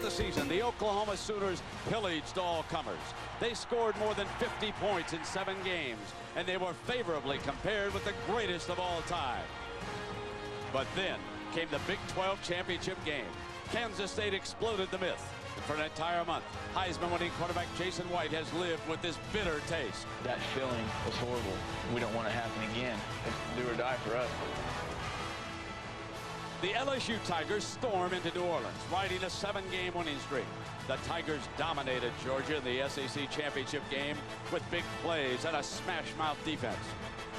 the season, the Oklahoma Sooners pillaged all comers. They scored more than 50 points in 7 games, and they were favorably compared with the greatest of all time. But then came the Big 12 championship game. Kansas State exploded the myth. And for an entire month, Heisman-winning quarterback Jason White has lived with this bitter taste. That feeling was horrible. We don't want it to happen again. It's do or die for us. The LSU Tigers storm into New Orleans, riding a 7-game winning streak. The Tigers dominated Georgia in the SEC Championship game with big plays and a smash-mouth defense.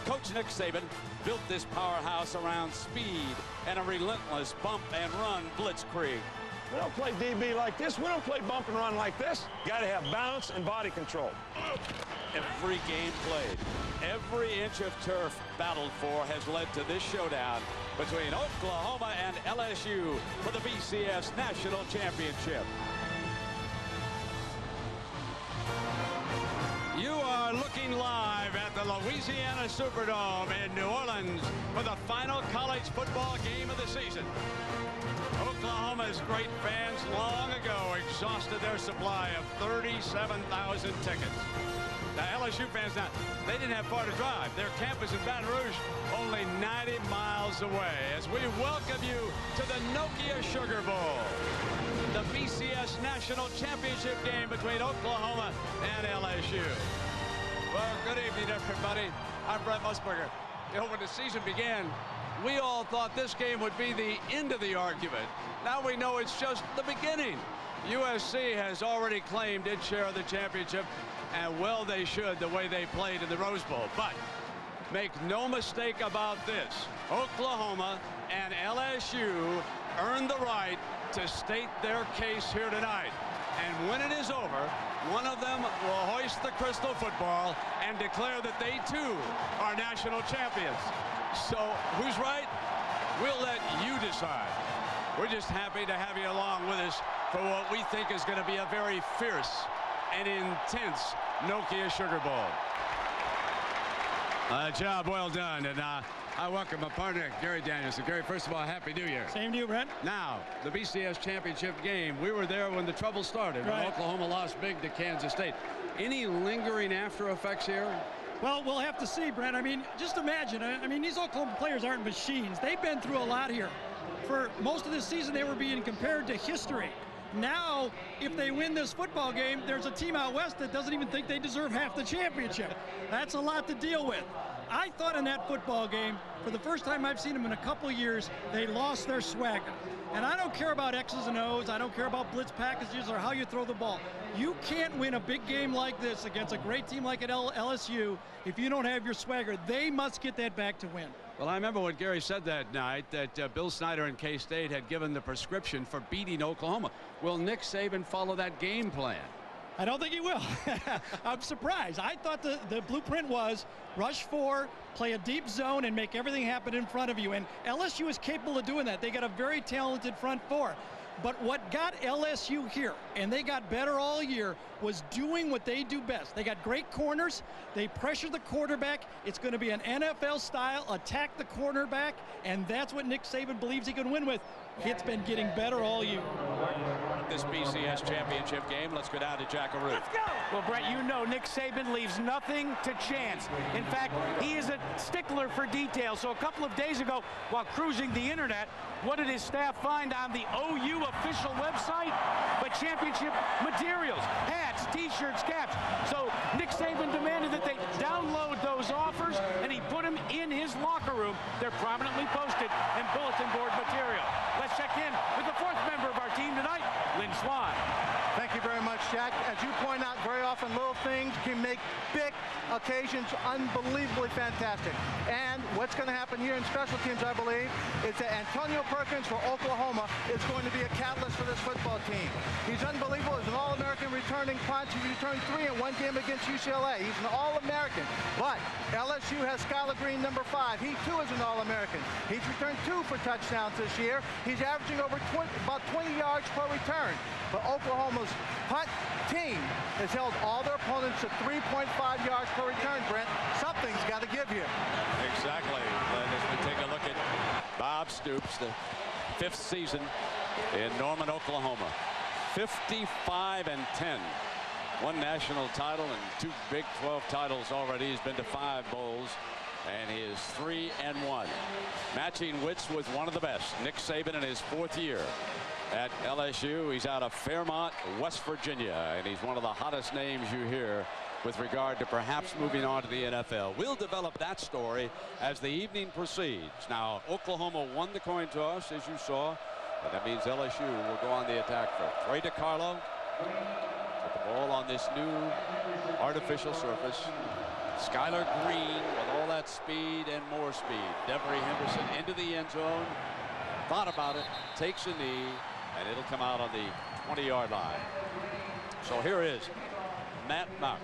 Coach Nick Saban built this powerhouse around speed and a relentless bump-and-run blitzkrieg. We don't play DB like this. We don't play bump and run like this. Got to have balance and body control. Every game played, every inch of turf battled for has led to this showdown between Oklahoma and LSU for the BCS National Championship. You are looking live at the Louisiana Superdome in New Orleans for the final college football game of the season. Oklahoma's great fans long ago exhausted their supply of 37,000 tickets. The LSU fans now, they didn't have far to drive. Their campus in Baton Rouge, only 90 miles away, as we welcome you to the Nokia Sugar Bowl, the BCS National Championship game between Oklahoma and LSU. Well, good evening, everybody. I'm Brent Musburger. You know, when the season began, we all thought this game would be the end of the argument. Now we know it's just the beginning. USC has already claimed its share of the championship, and well they should, the way they played in the Rose Bowl. But make no mistake about this, Oklahoma and LSU earned the right to state their case here tonight. And when it is over, one of them will hoist the crystal football and declare that they too are national champions. So who's right? We'll let you decide. We're just happy to have you along with us for what we think is going to be a very fierce and intense Nokia Sugar Bowl. Job well done, and I welcome my partner, Gary Danielson. Gary, first of all, Happy New Year. Same to you, Brent. Now, the BCS Championship game, we were there when the trouble started. Right. When Oklahoma lost big to Kansas State. Any lingering after effects here? Well, we'll have to see, Brent. I mean, just imagine. I mean, these Oklahoma players aren't machines. They've been through a lot here. For most of this season, they were being compared to history. Now, if they win this football game, there's a team out west that doesn't even think they deserve half the championship. That's a lot to deal with. I thought in that football game, for the first time I've seen them in a couple of years, they lost their swagger. And I don't care about X's and O's. I don't care about blitz packages or how you throw the ball. You can't win a big game like this against a great team like at LSU if you don't have your swagger. They must get that back to win. Well, I remember what Gary said that night, that Bill Snyder and K-State had given the prescription for beating Oklahoma. Will Nick Saban follow that game plan? I don't think he will. I'm surprised. I thought the blueprint was rush 4, play a deep zone, and make everything happen in front of you. And LSU is capable of doing that. They got a very talented front 4. But what got LSU here, and they got better all year, was doing what they do best. They got great corners. They pressure the quarterback. It's going to be an NFL style, attack the quarterback, and that's what Nick Saban believes he can win with. It's been getting better all year. This BCS Championship game, let's go down to Jackaroo. Let's go! Well, Brett, you know Nick Saban leaves nothing to chance. In fact, he is a stickler for details. So a couple of days ago, while cruising the internet, what did his staff find on the OU official website? But championship materials, hats, t-shirts, caps. So Nick Saban demanded that they download those offers, and he put them in his locker room. They're prominently posted in bulletin board material. Let's check in with the 4th member of our team tonight, Lynn Swan. Thank you very much, Jack. As you point out, very often little things can make big occasions unbelievably fantastic. And what's going to happen here in special teams, I believe, is that Antonio Perkins for Oklahoma is going to be a catalyst for this football team. He's unbelievable. He's an All-American returning punch. He returned 3 in one game against UCLA. He's an All-American. But LSU has Skylar Green, number 5. He, too, is an All-American. He's returned 2 for touchdowns this year. He's averaging over about 20 yards per return. But Oklahoma's punt team has held all their opponents to 3.5 yards per return, Brent. Something's got to give here. Exactly. And as we take a look at Bob Stoops, the 5th season in Norman, Oklahoma. 55-10. One national title and 2 Big 12 titles already. He's been to 5 bowls, and he is 3-1. Matching wits with one of the best, Nick Saban, in his 4th year at LSU. He's out of Fairmont, West Virginia, and he's one of the hottest names you hear with regard to perhaps moving on to the NFL. We'll develop that story as the evening proceeds. Now, Oklahoma won the coin toss, as you saw, and that means LSU will go on the attack first. Trey DiCarlo with the ball on this new artificial surface. Skylar Green with all that speed and more speed. Devery Henderson into the end zone. Thought about it, takes a knee, and it'll come out on the 20-yard line. So here is Matt Mock,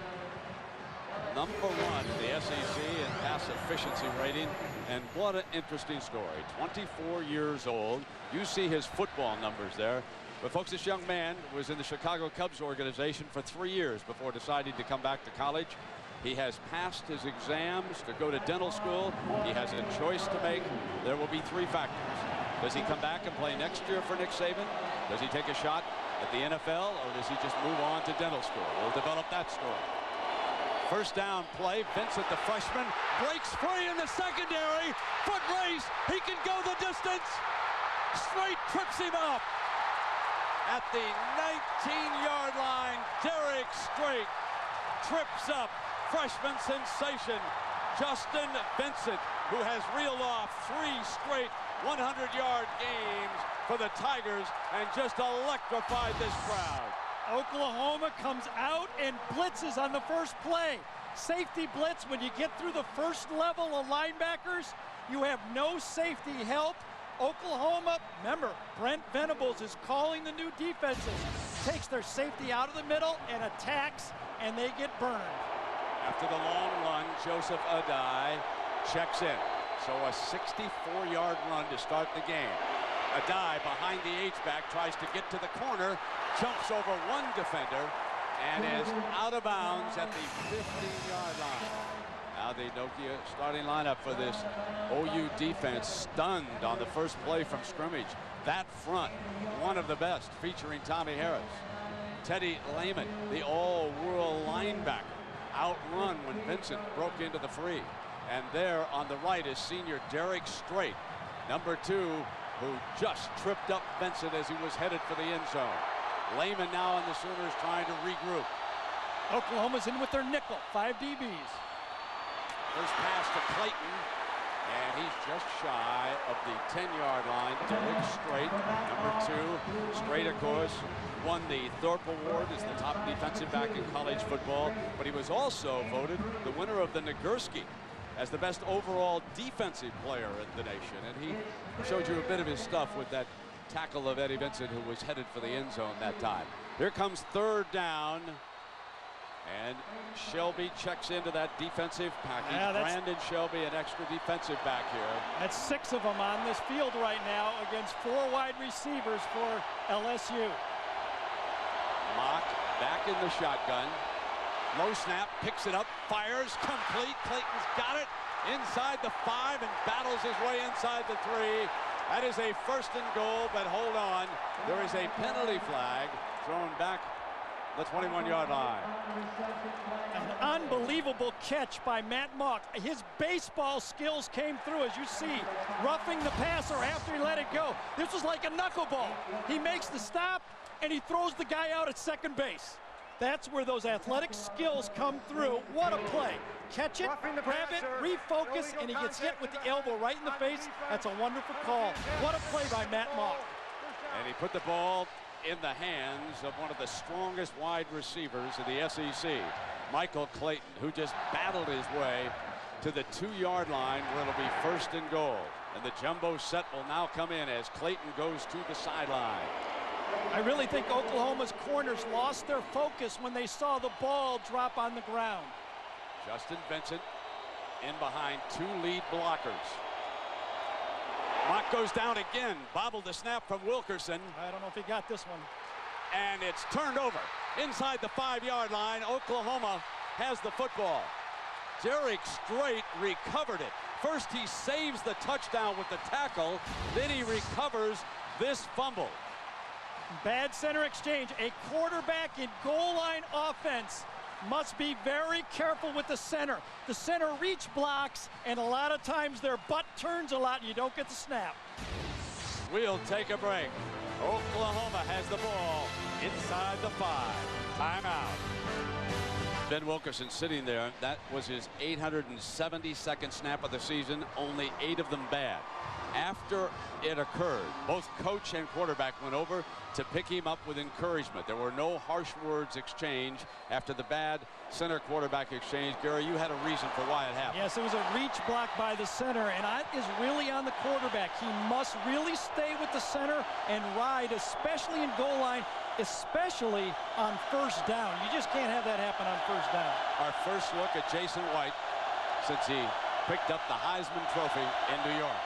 #1 in the SEC in pass efficiency rating, and what an interesting story. 24 years old. You see his football numbers there. But folks, this young man was in the Chicago Cubs organization for 3 years before deciding to come back to college. He has passed his exams to go to dental school. He has a choice to make. There will be 3 factors. Does he come back and play next year for Nick Saban? Does he take a shot at the NFL, or does he just move on to dental school? We'll develop that story. First down play. Vincent, the freshman, breaks free in the secondary. Foot race. He can go the distance. Straight trips him up. At the 19-yard line, Derek Strait trips up freshman sensation Justin Vincent, who has reeled off 3 straight 100-yard games for the Tigers and just electrified this crowd. Oklahoma comes out and blitzes on the first play. Safety blitz. When you get through the first level of linebackers, you have no safety help. Oklahoma, remember, Brent Venables is calling the new defenses, takes their safety out of the middle and attacks, and they get burned. After the long run, Joseph Adai checks in. So a 64-yard run to start the game. Adai behind the H-back tries to get to the corner, jumps over one defender, and is out of bounds at the 15-yard line. Now the Nokia starting lineup for this OU defense, stunned on the first play from scrimmage. That front, one of the best, featuring Tommy Harris. Teddy Lehman, the all-world linebacker, outrun when Vincent broke into the free. And there on the right is senior Derek Strait, #2, who just tripped up Vincent as he was headed for the end zone. Lehman now on the Sooners trying to regroup. Oklahoma's in with their nickel, 5 DBs. First pass to Clayton, and he's just shy of the 10-yard line. Derek Strait, #2. Strait, of course, won the Thorpe Award as the top defensive back in college football, but he was also voted the winner of the Nagurski as the best overall defensive player in the nation. And he showed you a bit of his stuff with that tackle of Eddie Vincent, who was headed for the end zone that time. Here comes 3rd down. And Shelby checks into that defensive package. Yeah, Brandon Shelby, an extra defensive back here. That's 6 of them on this field right now against 4 wide receivers for LSU. Mock back in the shotgun. Low snap, picks it up, fires, complete. Clayton's got it inside the 5 and battles his way inside the 3. That is a 1st and goal, but hold on. There is a penalty flag thrown back the 21-yard line. An unbelievable catch by Matt Mock. His baseball skills came through, as you see, roughing the passer after he let it go. This was like a knuckleball. He makes the stop, and he throws the guy out at second base. That's where those athletic skills come through. What a play. Catch it, grab it, refocus, and he gets hit with the elbow right in the face. That's a wonderful call. What a play by Matt Mock. And he put the ball in the hands of one of the strongest wide receivers in the SEC, Michael Clayton, who just battled his way to the 2-yard line where it'll be 1st and goal. And the jumbo set will now come in as Clayton goes to the sideline. I really think Oklahoma's corners lost their focus when they saw the ball drop on the ground. Justin Vincent in behind 2 lead blockers. Mock goes down again, bobbled the snap from Wilkerson. I don't know if he got this one. And it's turned over inside the 5-yard line. Oklahoma has the football. Derek Strait recovered it. First he saves the touchdown with the tackle, then he recovers this fumble. Bad center exchange. A quarterback in goal line offense must be very careful with the center. The center reach blocks, and a lot of times their butt turns a lot and you don't get the snap. We'll take a break. Oklahoma has the ball inside the 5. Timeout. Ben Wilkerson sitting there. That was his 872nd snap of the season, only 8 of them bad. After it occurred, both coach and quarterback went over to pick him up with encouragement. There were no harsh words exchanged after the bad center quarterback exchange. Gary, you had a reason for why it happened. Yes, it was a reach block by the center, and that is really on the quarterback. He must really stay with the center and ride, especially in goal line, especially on first down. You just can't have that happen on first down. Our first look at Jason White since he picked up the Heisman Trophy in New York.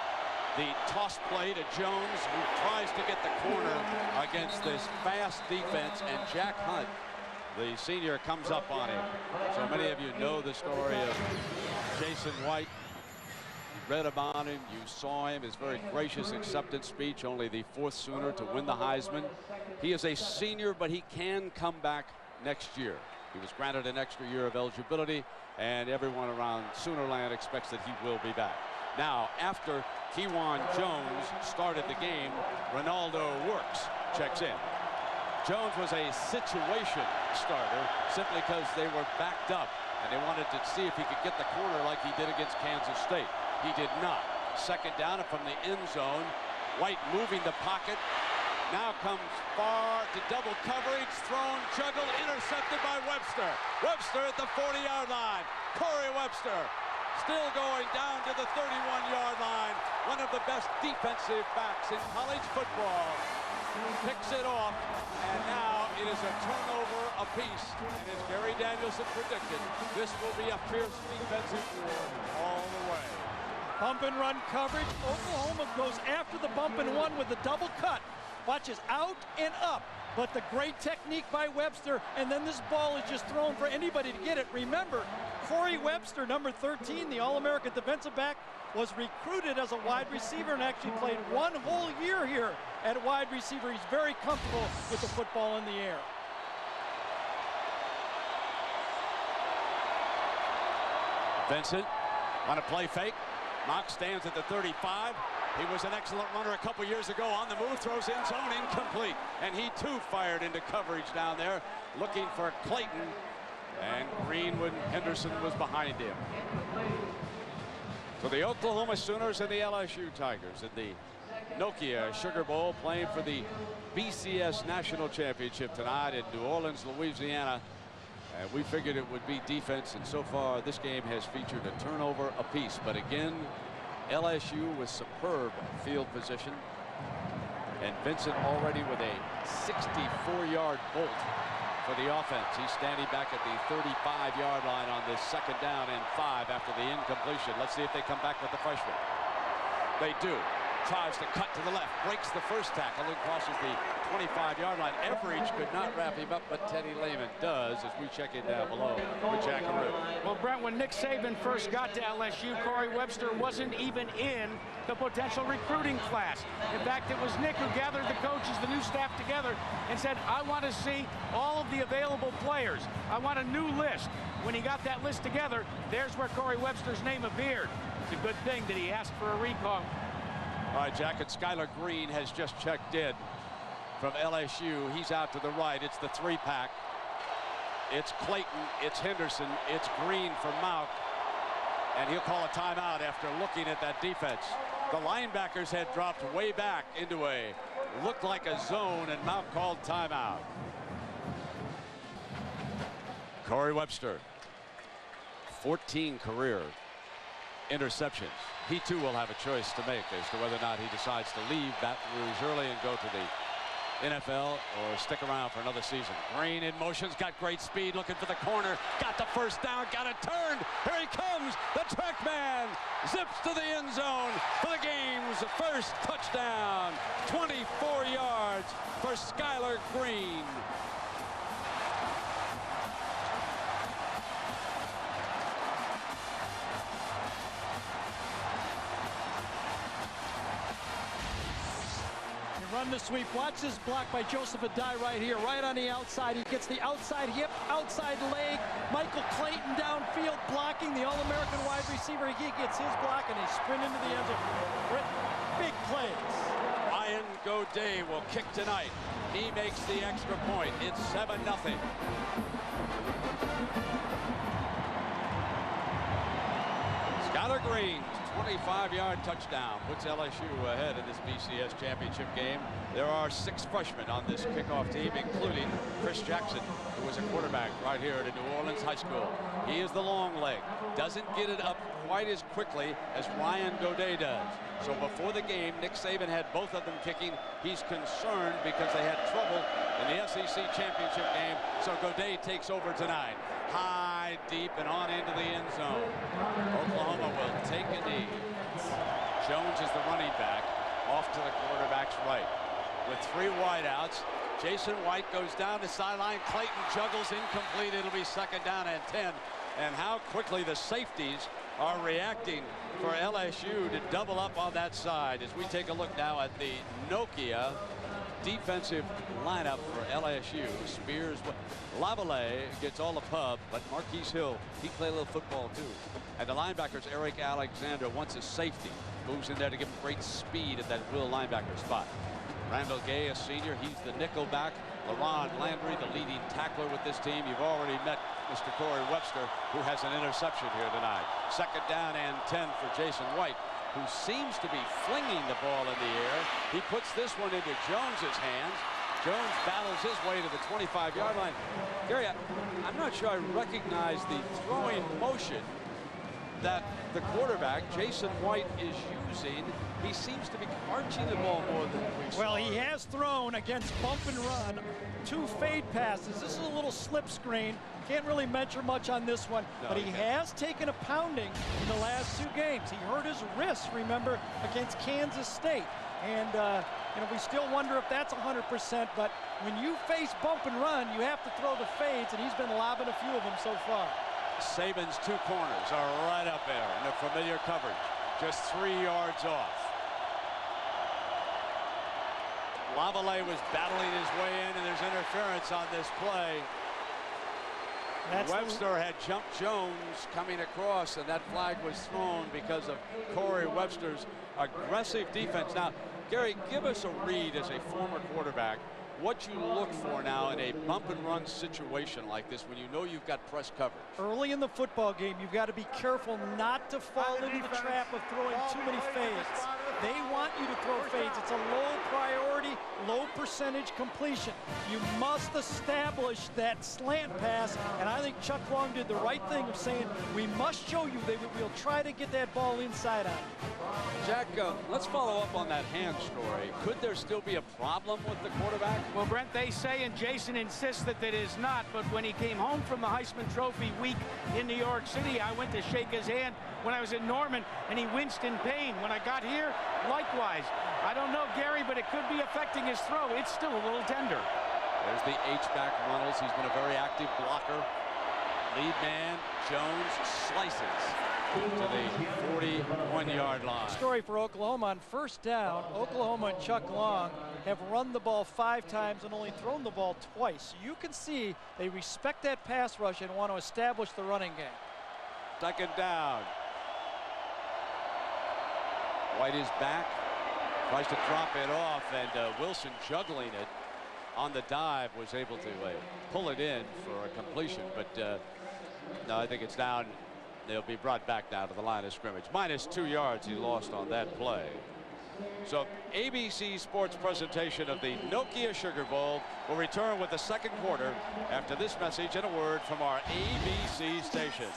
The toss play to Jones, who tries to get the corner against this fast defense, and Jack Hunt, the senior, comes up on him. So many of you know the story of Jason White. You read about him, you saw him, his very gracious acceptance speech, only the 4th Sooner to win the Heisman. He is a senior, but he can come back next year. He was granted an extra year of eligibility, and everyone around Soonerland expects that he will be back. Now, after Kewan Jones started the game, Ronaldo Works checks in. Jones was a situation starter simply because they were backed up, and they wanted to see if he could get the corner like he did against Kansas State. He did not. Second down, and from the end zone, White moving the pocket. Now comes far to double coverage, thrown, juggled, intercepted by Webster. Webster at the 40-yard line. Corey Webster still going down to the 31-yard line. One of the best defensive backs in college football. Picks it off, and now it is a turnover apiece. And as Gary Danielson predicted, this will be a fierce defensive war all the way. Bump and run coverage. Oklahoma goes after the bump and one with the double cut. Watches out and up. But the great technique by Webster, and then this ball is just thrown for anybody to get it. Remember, Corey Webster, number 13, the All-American defensive back, was recruited as a wide receiver and actually played 1 whole year here at wide receiver. He's very comfortable with the football in the air. Vincent on a play fake. Mock stands at the 35. He was an excellent runner a couple years ago. On the move, throws in zone, incomplete. And he too fired into coverage down there, looking for Clayton. And Greenwood Henderson was behind him. So the Oklahoma Sooners and the LSU Tigers in the Nokia Sugar Bowl, playing for the BCS National Championship tonight in New Orleans, Louisiana. And we figured it would be defense, and so far this game has featured a turnover apiece. But again, LSU with superb field position, and Vincent already with a 64-yard bolt for the offense. He's standing back at the 35-yard line on this second down and 5 after the incompletion. Let's see if they come back with the freshman. They do. Tries to cut to the left, breaks the first tackle, and crosses the 25-yard line. Everidge could not wrap him up, but Teddy Lehman does, as we check it down below with Jackaroo. Well, Brent, when Nick Saban first got to LSU, Corey Webster wasn't even in the potential recruiting class. In fact, it was Nick who gathered the coaches, the new staff together, and said, I want to see all of the available players. I want a new list. When he got that list together, there's where Corey Webster's name appeared. It's a good thing that he asked for a recall. All right, Jack, and Skylar Green has just checked in from LSU. He's out to the right. It's the 3-pack. It's Clayton, it's Henderson, it's Green for Mount. And he'll call a timeout after looking at that defense. The linebackers had dropped way back into a looked like a zone, and Mount called timeout. Corey Webster, 14 career interceptions. He too will have a choice to make as to whether or not he decides to leave Baton Rouge early and go to the NFL or stick around for another season. Green in motion's got great speed, looking for the corner, got the first down, got it turned. Here he comes, the track man zips to the end zone for the game's first touchdown. 24 yards for Skylar Green. run the sweep. Watch this block by Joseph Adai right here, right on the outside. He gets the outside hip, outside leg. Michael Clayton downfield blocking, the All-American wide receiver. He gets his block and he sprint into the end zone. Big plays. Ryan Godet will kick tonight. He makes the extra point. It's 7-0. Skylar Green's 25-yard touchdown puts LSU ahead in this BCS Championship game. There are 6 freshmen on this kickoff team, including Chris Jackson, who was a quarterback right here at New Orleans High School. He is the long leg. Doesn't get it up quite as quickly as Ryan Godet does. So before the game, Nick Saban had both of them kicking. He's concerned because they had trouble in the SEC Championship game. So Godet takes over tonight. High, deep, and on into the end zone. Oklahoma will take a knee. Jones is the running back, off to the quarterback's right. With 3 wideouts, Jason White goes down the sideline. Clayton juggles, incomplete. It'll be 2nd down and 10. And how quickly the safeties are reacting for LSU to double up on that side as we take a look now at the Nokia defensive lineup for LSU. Spears, Lavallee gets all the pub, but Marquise Hill, he play a little football too. And the linebackers, Eric Alexander, wants a safety. Moves in there to give him great speed at that will linebacker spot. Randall Gay, a senior, he's the nickel back. LaRon Landry, the leading tackler with this team. You've already met Mr. Corey Webster, who has an interception here tonight. 2nd down and 10 for Jason White, who seems to be flinging the ball in the air. He puts this one into Jones's hands. Jones battles his way to the 25-yard line. Gary, I'm not sure I recognize the throwing motion that the quarterback, Jason White, is using. He seems to be arching the ball more than we saw. Well, he has thrown against bump and run 2 fade passes. This is a little slip screen. Can't really measure much on this one, but he has taken a pounding in the last 2 games. He hurt his wrist, remember, against Kansas State. And, you know, we still wonder if that's 100%, but when you face bump and run, you have to throw the fades, and he's been lobbing a few of them so far. Saban's 2 corners are right up there in the familiar coverage, just 3 yards off. Lavallee was battling his way in, and there's interference on this play. Webster had jumped Jones coming across, and that flag was thrown because of Corey Webster's aggressive defense. Now, Gary, give us a read as a former quarterback, what you look for now in a bump and run situation like this when you know you've got press coverage. Early in the football game, you've got to be careful not to fall into the trap of throwing too many fades. They want you to throw fades. It's a low priority, low percentage completion. You must establish that slant pass, and I think Chuck Long did the right thing of saying, we must show you that we'll try to get that ball inside out. Jack, let's follow up on that hand story. Could there still be a problem with the quarterback? Well, Brent, they say, and Jason insists that it is not, but when he came home from the Heisman Trophy week in New York City, I went to shake his hand when I was in Norman, and he winced in pain. When I got here, likewise. I don't know, Gary, but it could be affecting his throw. It's still a little tender. There's the H-back Runnels. He's been a very active blocker. Lead man, Jones, slices to the 41-yard line. Story for Oklahoma on 1st down. Oklahoma and Chuck Long have run the ball 5 times and only thrown the ball twice. You can see they respect that pass rush and want to establish the running game. 2nd down. White is back, tries to drop it off, and Wilson, juggling it on the dive, was able to pull it in for a completion. But no, I think it's down. They'll be brought back down to the line of scrimmage. -2 yards he lost on that play. So ABC Sports presentation of the Nokia Sugar Bowl will return with the 2nd quarter after this message and a word from our ABC station.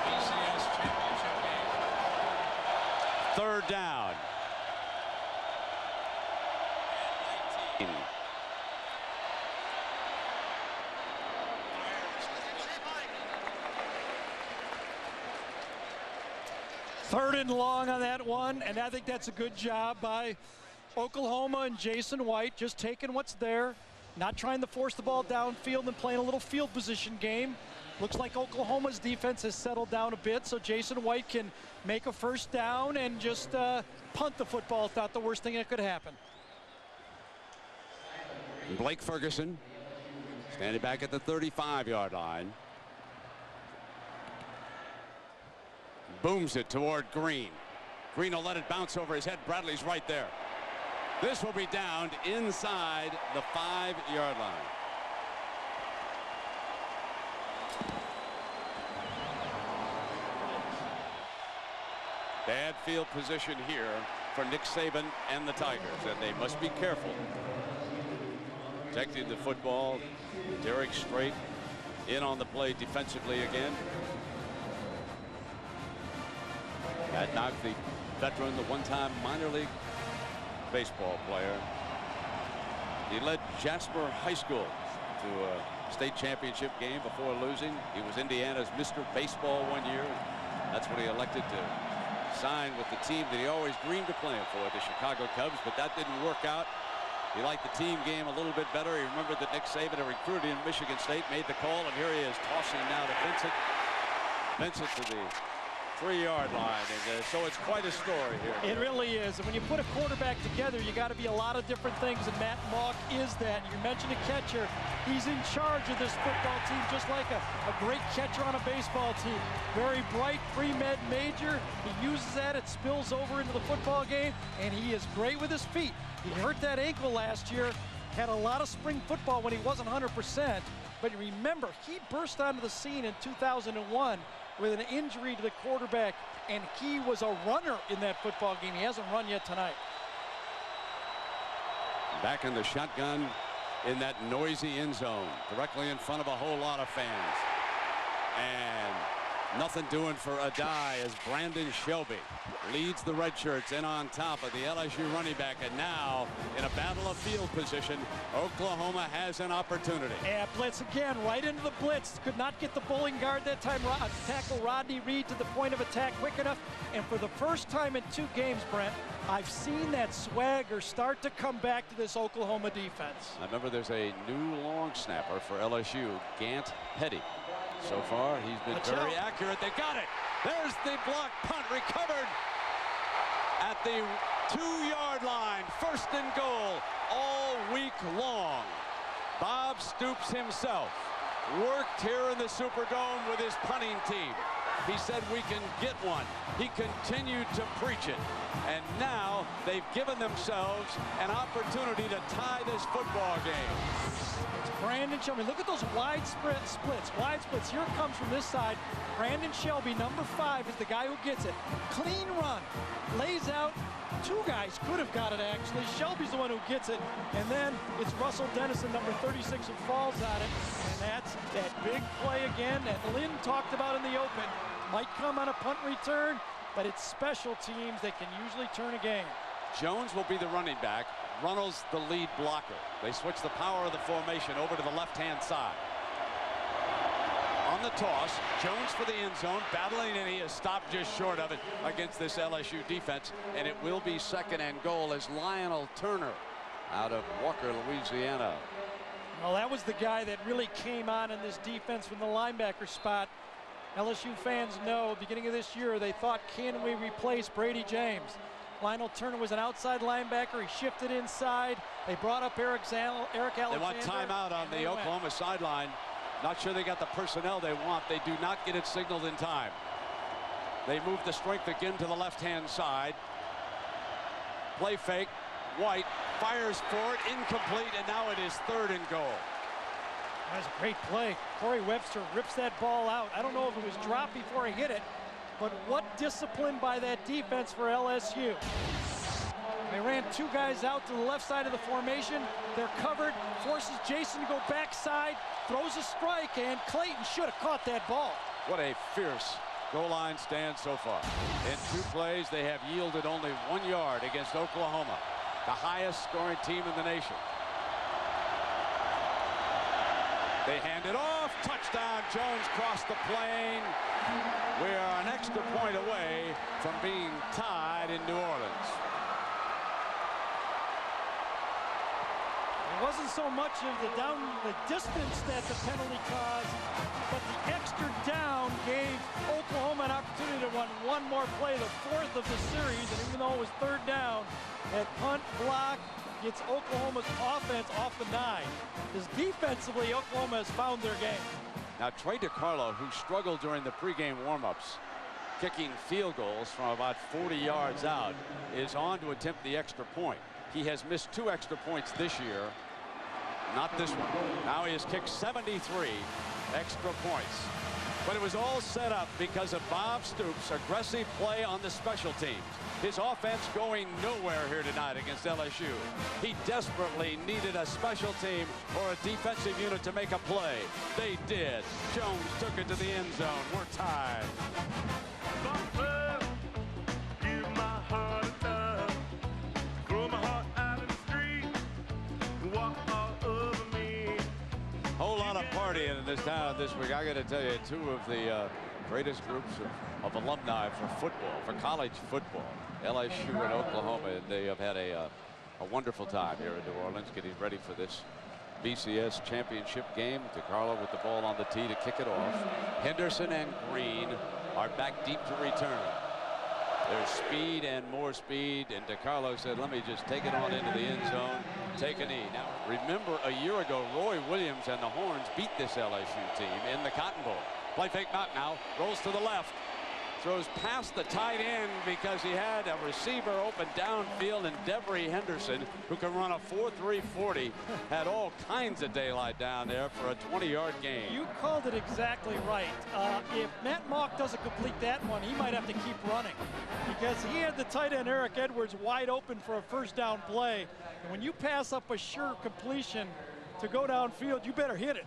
BCS Championship game. 3rd down. And 19. Third and long on that one, and I think that's a good job by Oklahoma and Jason White, just taking what's there. not trying to force the ball downfield and playing a little field position game. Looks like Oklahoma's defense has settled down a bit, so Jason White can make a first down and just punt the football. It's not the worst thing that could happen. Blake Ferguson standing back at the 35-yard line. Booms it toward Green. Green will let it bounce over his head. Bradley's right there. This will be downed inside the 5-yard line. Bad field position here for Nick Saban and the Tigers, and they must be careful. Protecting the football. Derek Strait in on the play defensively again. That knocked the veteran, the one-time minor league baseball player. He led Jasper High School to a state championship game before losing. He was Indiana's Mr. Baseball one year. That's when he elected to sign with the team that he always dreamed of playing for, the Chicago Cubs, but that didn't work out. He liked the team game a little bit better. He remembered that Nick Saban, a recruit in Michigan State, made the call, and here he is tossing now to Vincent. Vincent to the 3-yard line, and so it's quite a story here. It really is, and when you put a quarterback together, you got to be a lot of different things, and Matt Mauck is that. You mentioned a catcher. He's in charge of this football team, just like a great catcher on a baseball team. Very bright, pre-med major. He uses that, it spills over into the football game, and he is great with his feet. He hurt that ankle last year, had a lot of spring football when he wasn't 100%, but remember, he burst onto the scene in 2001 with an injury to the quarterback, and he was a runner in that football game. He hasn't run yet tonight. Back in the shotgun in that noisy end zone, directly in front of a whole lot of fans. And nothing doing for Adai as Brandon Shelby leads the Redshirts in on top of the LSU running back. And now, in a battle of field position, Oklahoma has an opportunity. Yeah, blitz again, right into the blitz. Could not get the bowling guard that time. Tackle Rodney Reed to the point of attack quick enough. And for the first time in 2 games, Brent, I've seen that swagger start to come back to this Oklahoma defense. I remember there's a new long snapper for LSU, Gant Petty. So far, he's been very accurate. They got it. There's the block punt recovered at the 2-yard line. 1st and goal all week long. Bob Stoops himself worked here in the Superdome with his punting team. He said we can get one. He continued to preach it. And now they've given themselves an opportunity to tie this football game. Brandon Shelby, look at those wide splits. Wide splits. Here it comes from this side. Brandon Shelby, number 5, is the guy who gets it. Clean run. Lays out. 2 guys could have got it, actually. Shelby's the one who gets it. And then it's Russell Dennison, number 36, who falls on it. And that's that big play again that Lynn talked about in the open. Might come on a punt return, but it's special teams that can usually turn a game. Jones will be the running back. Runnels the lead blocker. They switch the power of the formation over to the left-hand side. On the toss, Jones for the end zone, battling, and he is stopped just short of it against this LSU defense. And it will be 2nd and goal as Lionel Turner out of Walker, Louisiana. Well, that was the guy that really came on in this defense from the linebacker spot. LSU fans know, beginning of this year, they thought, can we replace Brady James? Lionel Turner was an outside linebacker. He shifted inside. They brought up Eric Alexander. They want timeout on the Oklahoma sideline. Not sure they got the personnel they want. They do not get it signaled in time. They move the strength again to the left-hand side. Play fake. White fires for it, incomplete, and now it is 3rd and goal. That's a great play. Corey Webster rips that ball out. I don't know if it was dropped before he hit it, but what discipline by that defense for LSU. They ran 2 guys out to the left side of the formation. They're covered, forces Jason to go backside, throws a strike, and Clayton should have caught that ball. What a fierce goal line stand so far. In 2 plays, they have yielded only 1 yard against Oklahoma, the highest scoring team in the nation. They hand it off. Touchdown. Jones crossed the plane. We are an extra point away from being tied in New Orleans. wasn't so much of the distance that the penalty caused, but the extra down gave Oklahoma an opportunity to run one more play, the 4th of the series, and even though it was 3rd down, that punt block gets Oklahoma's offense off the 9. Because defensively, Oklahoma has found their game. Now, Trey DiCarlo, who struggled during the pregame warmups, kicking field goals from about 40 yards out, is on to attempt the extra point. He has missed 2 extra points this year, not this one. Now he has kicked 73 extra points. But it was all set up because of Bob Stoops' aggressive play on the special teams. His offense going nowhere here tonight against LSU. He desperately needed a special team or a defensive unit to make a play. They did. Jones took it to the end zone. We're tied. Whole lot of partying in this town this week. I got to tell you, 2 of the greatest groups of alumni for football, for college football, LSU and Oklahoma, and they have had a wonderful time here in New Orleans getting ready for this BCS Championship game. DiCarlo with the ball on the tee to kick it off. Henderson and Green are back deep to return. There's speed and more speed, and DiCarlo said, let me just take it on into the end zone, take a knee. Now, remember a year ago, Roy Williams and the Horns beat this LSU team in the Cotton Bowl. Play fake out now, rolls to the left, throws past the tight end because he had a receiver open downfield, and Devery Henderson, who can run a 4.3 40, had all kinds of daylight down there for a 20-yard gain. You called it exactly right. If Matt Mock doesn't complete that one, he might have to keep running because he had the tight end Eric Edwards wide open for a 1st down play. And when you pass up a sure completion to go downfield, you better hit it.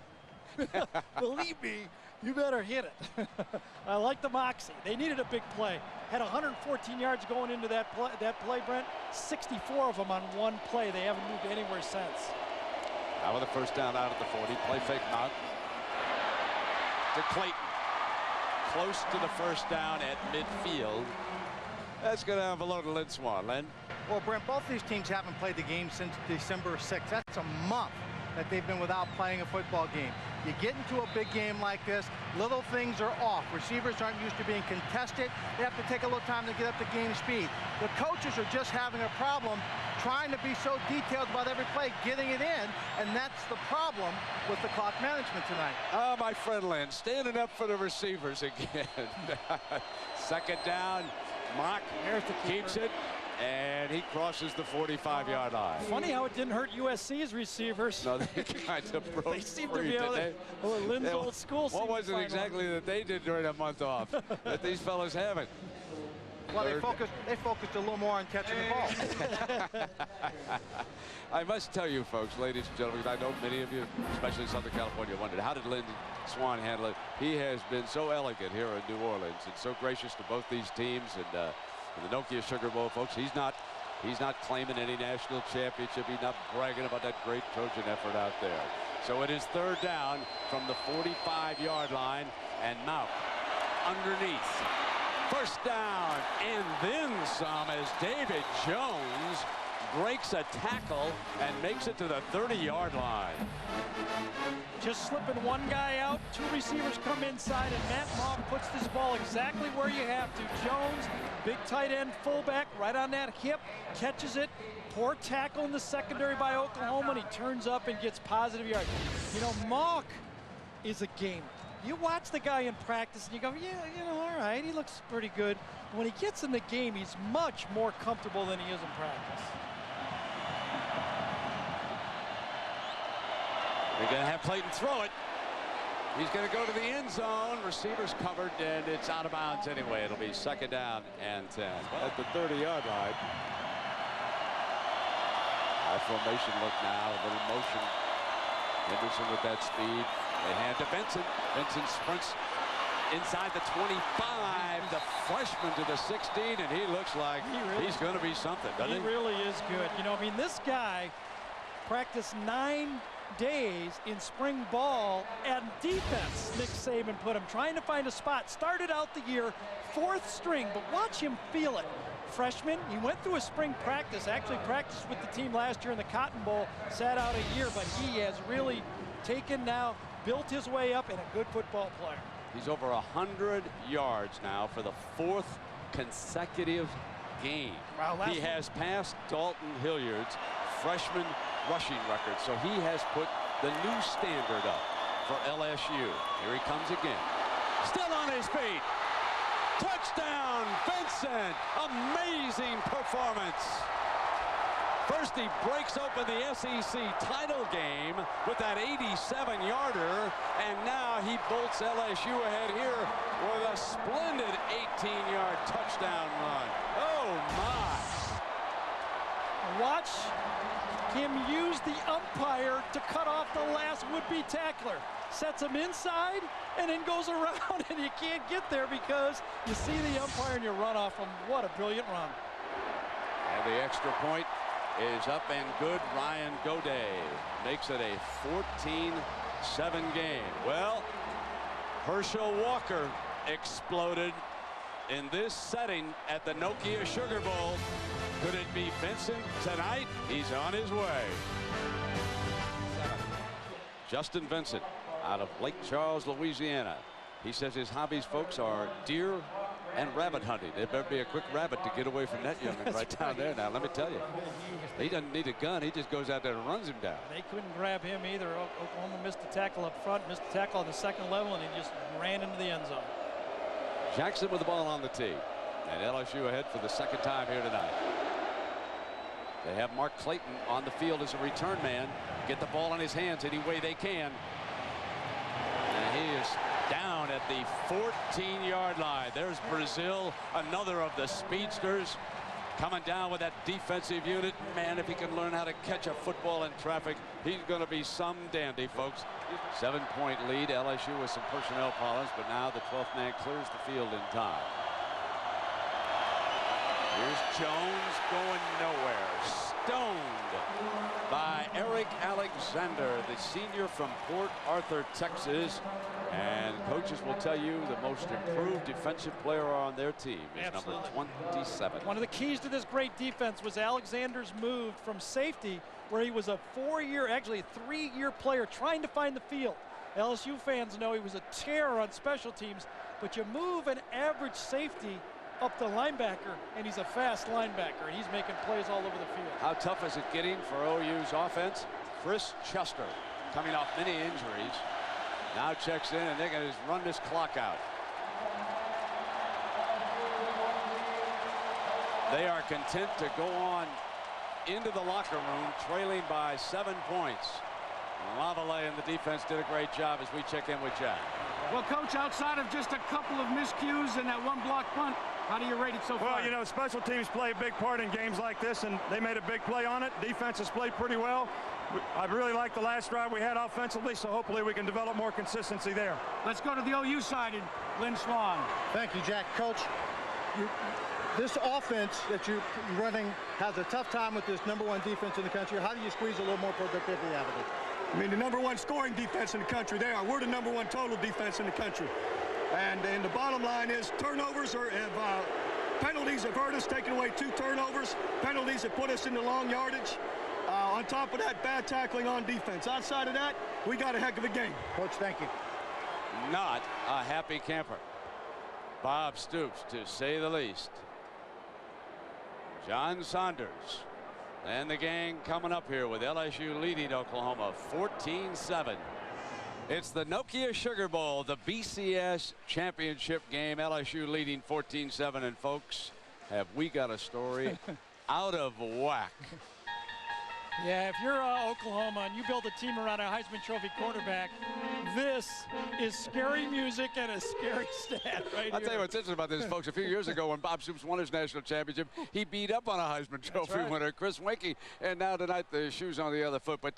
Believe me, you better hit it. I like the moxie. They needed a big play. Had 114 yards going into that play, Brent. 64 of them on one play. They haven't moved anywhere since. Now with a 1st down out at the 40. Play fake out to Clayton. Close to the 1st down at midfield. That's going to have a load of Linswan, Len. Well, Brent, both these teams haven't played the game since December 6th. That's a month that they've been without playing a football game. You get into a big game like this, little things are off. Receivers aren't used to being contested. They have to take a little time to get up to game speed. The coaches are just having a problem trying to be so detailed about every play, getting it in, and that's the problem with the clock management tonight. Oh, my friend Lynn, standing up for the receivers again. 2nd down, Mock keeps it, and he crosses the 45-yard line. Funny how it didn't hurt USC's receivers. No, they kind of broke They seem to free, be able to. Lynn's old school. What was it exactly that they did during a month off that these fellas haven't? Well, they focused a little more on catching the ball. I must tell you, folks, ladies and gentlemen, I know many of you, especially in Southern California, wondered, how did Lynn Swann handle it? He has been so elegant here in New Orleans and so gracious to both these teams. And the Nokia Sugar Bowl, folks, he's not claiming any national championship. He's not bragging about that great Trojan effort out there. So it is 3rd down from the 45-yard line, and Mount underneath. 1st down, and then some as David Jones breaks a tackle and makes it to the 30-yard line. Just slipping one guy out, 2 receivers come inside, and Matt Mock puts this ball exactly where you have to. Jones, big tight end, fullback, right on that hip, catches it. Poor tackle in the secondary by Oklahoma, and he turns up and gets positive yards. You know, Mock is a gamer. You watch the guy in practice and you go, yeah, you know, all right, he looks pretty good. When he gets in the game, he's much more comfortable than he is in practice. They're going to have Clayton throw it. He's going to go to the end zone. Receivers covered, and it's out of bounds anyway. It'll be 2nd down and 10. At the 30-yard line. High formation look now, a little motion. Henderson with that speed. They hand to Vincent. Vincent sprints inside the 25, the freshman to the 16, and he looks like he's going to be something, doesn't he? He really is good. You know, I mean, this guy practiced 9 days in spring ball and defense. Nick Saban put him trying to find a spot. Started out the year 4th string, but watch him feel it. Freshman, he went through a spring practice, actually practiced with the team last year in the Cotton Bowl, sat out a year, but he has really taken now, built his way up, and a good football player. He's over 100 yards now for the 4th consecutive game. Wow, he has passed Dalton Hilliard's freshman rushing record, so he has put the new standard up for LSU. Here he comes again. Still on his feet. Touchdown, Vincent. Amazing performance. First he breaks open the SEC title game with that 87-yarder, and now he bolts LSU ahead here with a splendid 18-yard touchdown run. Oh my. Watch him use the umpire to cut off the last would-be tackler. Sets him inside and then goes around, and you can't get there because you see the umpire and you run off him. What a brilliant run. And the extra point is up and good. Ryan Goday makes it a 14-7 game. Well, Herschel Walker exploded in this setting at the Nokia Sugar Bowl. Could it be Vincent tonight? He's on his way. Justin Vincent out of Lake Charles, Louisiana. He says his hobbies, folks, are deer and rabbit hunting. There better be a quick rabbit to get away from that youngin right down there. Now, let me tell you, he doesn't need a gun. He just goes out there and runs him down. They couldn't grab him either. Oklahoma missed a tackle up front, missed a tackle on the second level, and he just ran into the end zone. Jackson with the ball on the tee. And LSU ahead for the 2nd time here tonight. They have Mark Clayton on the field as a return man. Get the ball in his hands any way they can. And he is down at the 14-yard line. There's Brazil, another of the speedsters, coming down with that defensive unit. Man, if he can learn how to catch a football in traffic, he's going to be some dandy, folks. 7-point lead. LSU with some personnel problems, but now the 12th man clears the field in time. Here's Jones going nowhere. Stoned by Eric Alexander, the senior from Port Arthur, Texas. And coaches will tell you the most improved defensive player on their team is number 27. One of the keys to this great defense was Alexander's move from safety, where he was a 4-year, actually a 3-year player trying to find the field. LSU fans know he was a terror on special teams, but you move an average safety up to linebacker, and he's a fast linebacker, and he's making plays all over the field. How tough is it getting for OU's offense? Chris Chester coming off many injuries. Now checks in, and they're going to just run this clock out. They are content to go on into the locker room trailing by 7 points. Lavallee and the defense did a great job as we check in with Jack. Well, Coach, outside of just a couple of miscues and that one block punt, how do you rate it so far? Well, you know, special teams play a big part in games like this, and they made a big play on it. Defense has played pretty well. I really like the last drive we had offensively, so hopefully we can develop more consistency there. Let's go to the OU side and Lynn Swan. Thank you, Jack. Coach, this offense that you're running has a tough time with this #1 defense in the country. How do you squeeze a little more productivity out of it? I mean, the #1 scoring defense in the country, they are. We're the #1 total defense in the country. And the bottom line is turnovers penalties have hurt us, taking away 2 turnovers. Penalties have put us in the long yardage. On top of that, bad tackling on defense. Outside of that, we got a heck of a game. Coach, thank you. Not a happy camper. Bob Stoops, to say the least. John Saunders and the gang coming up here with LSU leading Oklahoma 14-7. It's the Nokia Sugar Bowl, the BCS Championship game. LSU leading 14-7. And folks, have we got a story out of whack. Yeah, if you're Oklahoma and you build a team around a Heisman Trophy quarterback, this is scary music and a scary stat right here. I'll tell you what's interesting about this, folks. A few years ago when Bob Stoops won his national championship, he beat up on a Heisman Trophy winner, Chris Winkie, and now tonight the shoe's on the other foot. But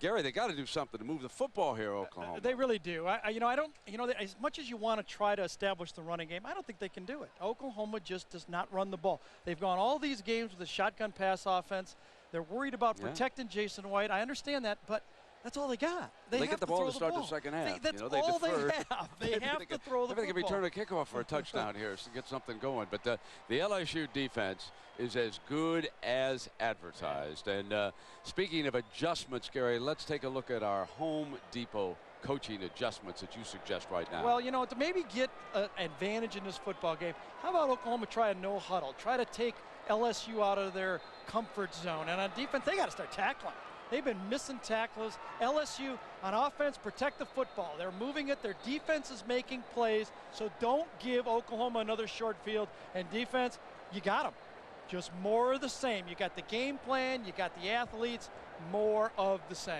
Gary, they got to do something to move the football here, Oklahoma. They really do. I don't, as much as you want to try to establish the running game, I don't think they can do it. Oklahoma just does not run the ball. They've gone all these games with a shotgun pass offense. They're worried about protecting Jason White. I understand that, but That's all they got. They get the ball to start the second half. That's they all defer. they have. They have to throw the football. They can return a kickoff for a touchdown here to get something going. But the LSU defense is as good as advertised. And speaking of adjustments, Gary, let's take a look at our Home Depot coaching adjustments that you suggest right now. Well, you know, to maybe get an advantage in this football game, how about Oklahoma try a no huddle? Try to take LSU out of their comfort zone. And on defense, they got to start tackling. They've been missing tackles. LSU on offense, protect the football. They're moving it. Their defense is making plays. So don't give Oklahoma another short field. And defense, you got them. Just more of the same. You got the game plan. You got the athletes. More of the same.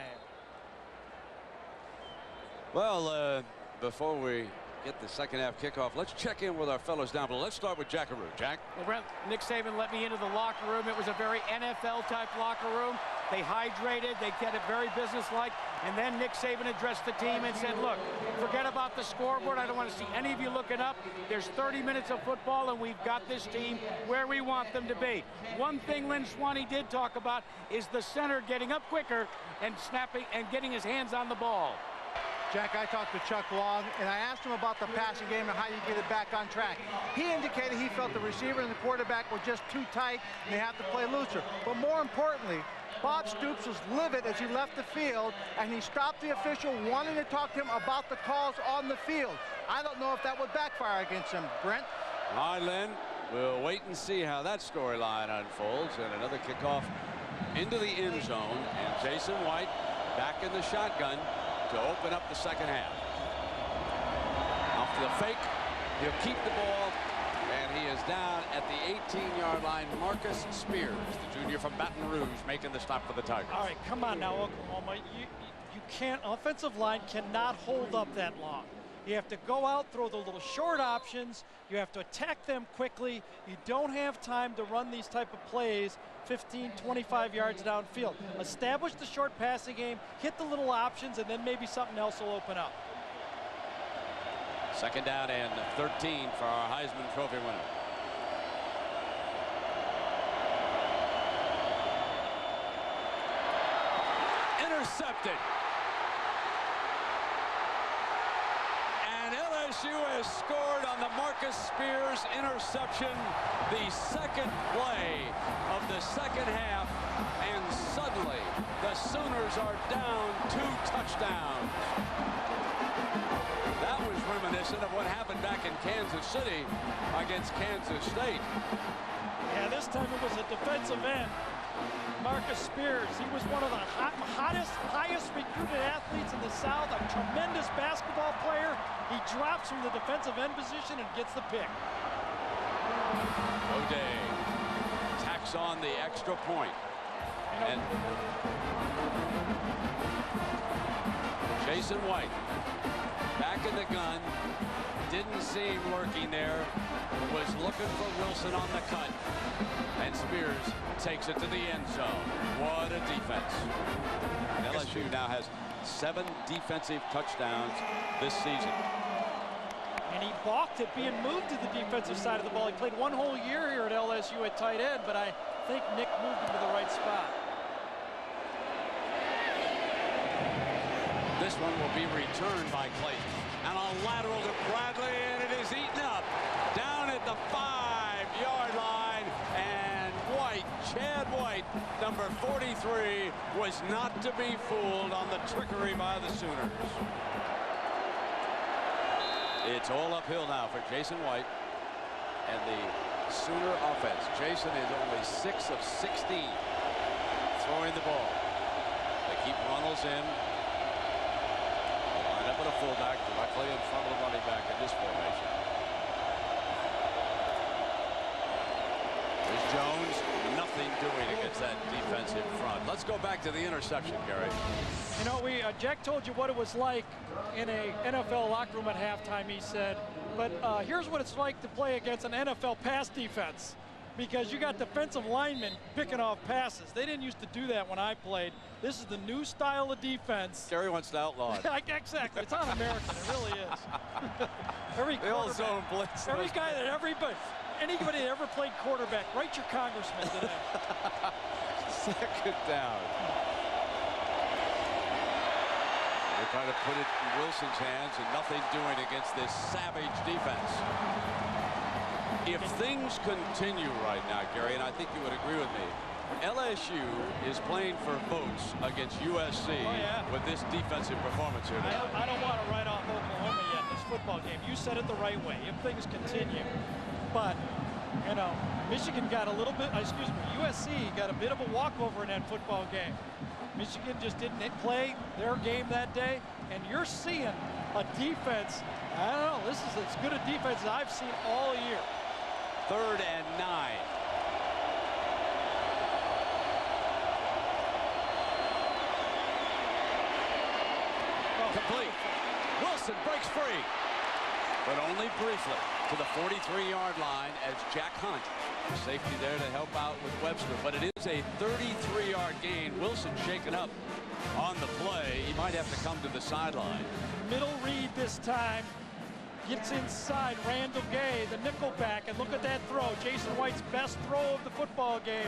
Well, before we get the second half kickoff, let's check in with our fellows down below. Let's start with Jackaroo. Jack? Well, Brent, Nick Saban let me into the locker room. It was a very NFL-type locker room. They hydrated. They kept it very businesslike. And then Nick Saban addressed the team and said, look, forget about the scoreboard. I don't want to see any of you looking up. There's 30 minutes of football, and we've got this team where we want them to be. One thing Lynn Swanee did talk about is the center getting up quicker and snapping and getting his hands on the ball. Jack, I talked to Chuck Long, and I asked him about the passing game and how you get it back on track. He indicated he felt the receiver and the quarterback were just too tight, and they have to play looser. But more importantly, Bob Stoops was livid as he left the field, and he stopped the official wanting to talk to him about the calls on the field. I don't know if that would backfire against him, Brent. All right, Lynn, we'll wait and see how that storyline unfolds. And another kickoff into the end zone, and Jason White back in the shotgun to open up the second half. Off to the fake, he'll keep the ball, and he is down at the 18-yard line. Marcus Spears, the junior from Baton Rouge, making the stop for the Tigers. All right, come on now, Oklahoma. You can't, offensive line cannot hold up that long. You have to go out, throw the little short options. You have to attack them quickly. You don't have time to run these type of plays 15, 25 yards downfield. Establish the short passing game, hit the little options, and then maybe something else will open up. Second down and 13 for our Heisman Trophy winner. Intercepted. And LSU has scored on the Marcus Spears interception, the second play of the second half, and suddenly the Sooners are down 2 touchdowns. That was reminiscent of what happened back in Kansas City against Kansas State. Yeah, this time it was a defensive end. Marcus Spears, he was one of the highest recruited athletes in the South, a tremendous basketball player. He drops from the defensive end position and gets the pick. O'Day tacks on the extra point. And Jason White back in the gun. Didn't seem lurking there. Was looking for Wilson on the cut. And Spears takes it to the end zone. What a defense. And LSU now has 7 defensive touchdowns this season. And he balked at being moved to the defensive side of the ball. He played one whole year here at LSU at tight end, but I think Nick moved him to the right spot. This one will be returned by Clayton. And a lateral to Bradley, and it is eaten up down at the 5-yard line. And White, Chad White, number 43, was not to be fooled on the trickery by the Sooners. It's all uphill now for Jason White and the Sooner offense. Jason is only 6 of 16 throwing the ball. They keep Runnels in. Line up at a fullback directly in front of the running back in this formation. There's Jones, nothing doing against that defensive front. Let's go back to the interception, Gary. You know, Jack told you what it was like in a NFL locker room at halftime, he said. But here's what it's like to play against an NFL pass defense, because you got defensive linemen picking off passes. They didn't used to do that when I played. This is the new style of defense. Gary wants to outlaw it. Exactly. It's un-American. It really is. Every guy that anybody that ever played quarterback, write your congressman today. Second down. They try to put it in Wilson's hands, and nothing doing against this savage defense. If things continue right now, Gary, and I think you would agree with me, LSU is playing for votes against USC with this defensive performance here tonight. I don't want to write off Oklahoma yet in this football game. You said it the right way. If things continue, but you know, Michigan got a little bit. USC got a bit of a walkover in that football game. Michigan just didn't play their game that day, and you're seeing a defense. I don't know. This is as good a defense as I've seen all year. 3rd and 9. Complete. Wilson breaks free, but only briefly to the 43-yard line as Jack Hunt, safety there to help out with Webster. But it is a 33-yard gain. Wilson shaken up on the play. He might have to come to the sideline. Middle read this time. Gets inside Randall Gay, the nickelback, and look at that throw. Jason White's best throw of the football game.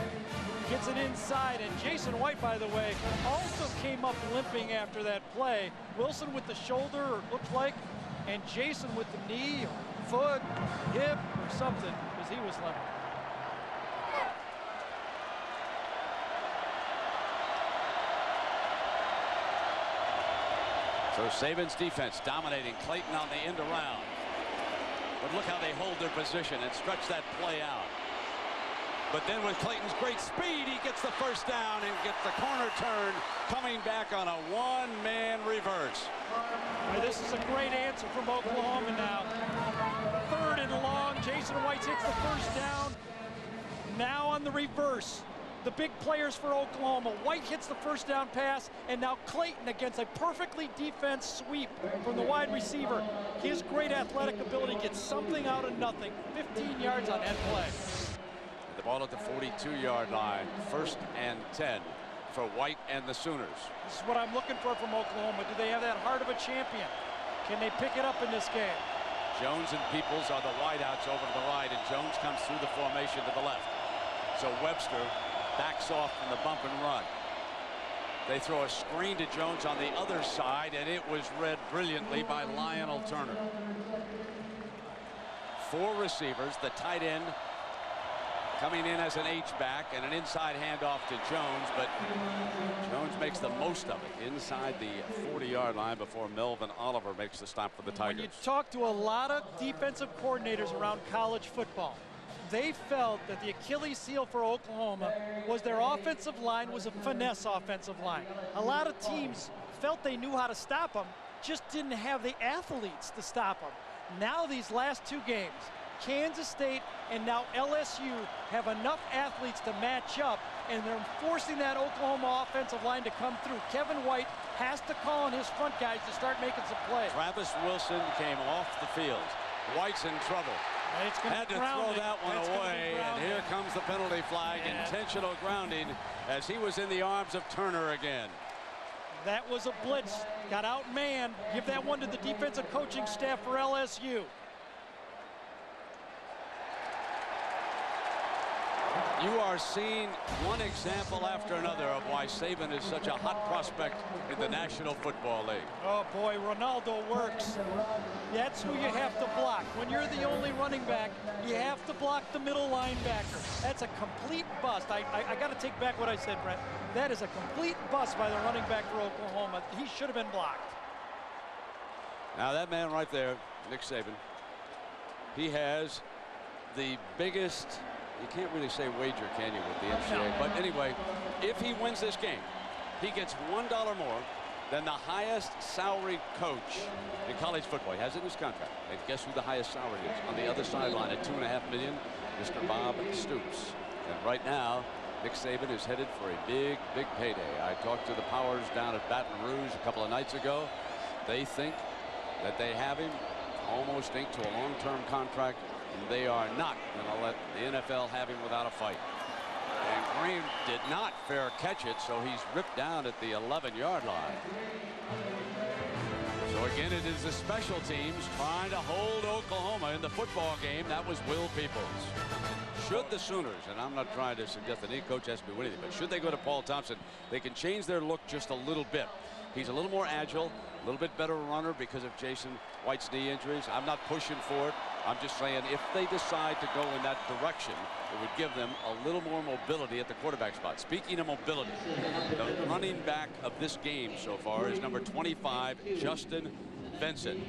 Gets it inside, and Jason White, by the way, also came up limping after that play. Wilson with the shoulder, or it looks like, and Jason with the knee, or foot, hip, or something, because he was limping. So Saban's defense dominating Clayton on the end around. But look how they hold their position and stretch that play out. But then with Clayton's great speed, he gets the first down and gets the corner turn, coming back on a one-man reverse. This is a great answer from Oklahoma now. 3rd and long. Jason White hits the first down. Now on the reverse. The big players for Oklahoma. White hits the first down pass, and now Clayton against a perfectly defense sweep from the wide receiver. His great athletic ability gets something out of nothing. 15 yards on that play. The ball at the 42-yard line. 1st and 10 for White and the Sooners. This is what I'm looking for from Oklahoma. Do they have that heart of a champion? Can they pick it up in this game? Jones and Peoples are the wideouts over to the right, and Jones comes through the formation to the left. So Webster backs off from the bump and run. They throw a screen to Jones on the other side, and it was read brilliantly by Lionel Turner. 4 receivers, the tight end coming in as an H-back, and an inside handoff to Jones, but Jones makes the most of it inside the 40-yard line before Melvin Oliver makes the stop for the Tigers. When you talk to a lot of defensive coordinators around college football, they felt that the Achilles heel for Oklahoma was their offensive line was a finesse offensive line. A lot of teams felt they knew how to stop them, just didn't have the athletes to stop them. Now these last 2 games, Kansas State and now LSU have enough athletes to match up, and they're forcing that Oklahoma offensive line to come through. Kevin White has to call on his front guys to start making some plays. Travis Wilson came off the field. White's in trouble. Had to throw that one away, and here comes the penalty flag. Intentional grounding as he was in the arms of Turner again. That was a blitz. Got outmanned. Give that one to the defensive coaching staff for LSU. You are seeing one example after another of why Saban is such a hot prospect in the National Football League. Oh boy, Ronaldo works. That's who you have to block. When you're the only running back, you have to block the middle linebacker. That's a complete bust. I got to take back what I said, Brent. That is a complete bust by the running back for Oklahoma. He should have been blocked. Now that man right there, Nick Saban, he has the biggest, you can't really say wager, can you, with the NCAA? But anyway, if he wins this game, he gets $1 more than the highest salaried coach in college football. He has it in his contract. And guess who the highest salary is? On the other sideline at $2.5 million, Mr. Bob Stoops. And right now, Nick Saban is headed for a big, big payday. I talked to the powers down at Baton Rouge a couple of nights ago. They think that they have him almost inked to a long-term contract, and they are not going to let the NFL have him without a fight. And Green did not fair catch it, so he's ripped down at the 11-yard line. So again, it is the special teams trying to hold Oklahoma in the football game. That was Will Peoples. Should the Sooners, and I'm not trying to suggest that any coach has to be winning, but should they go to Paul Thompson, they can change their look just a little bit. He's a little more agile, a little bit better runner because of Jason White's knee injuries. I'm not pushing for it. I'm just saying if they decide to go in that direction, it would give them a little more mobility at the quarterback spot. Speaking of mobility, the running back of this game so far is number 25, Justin Vincent,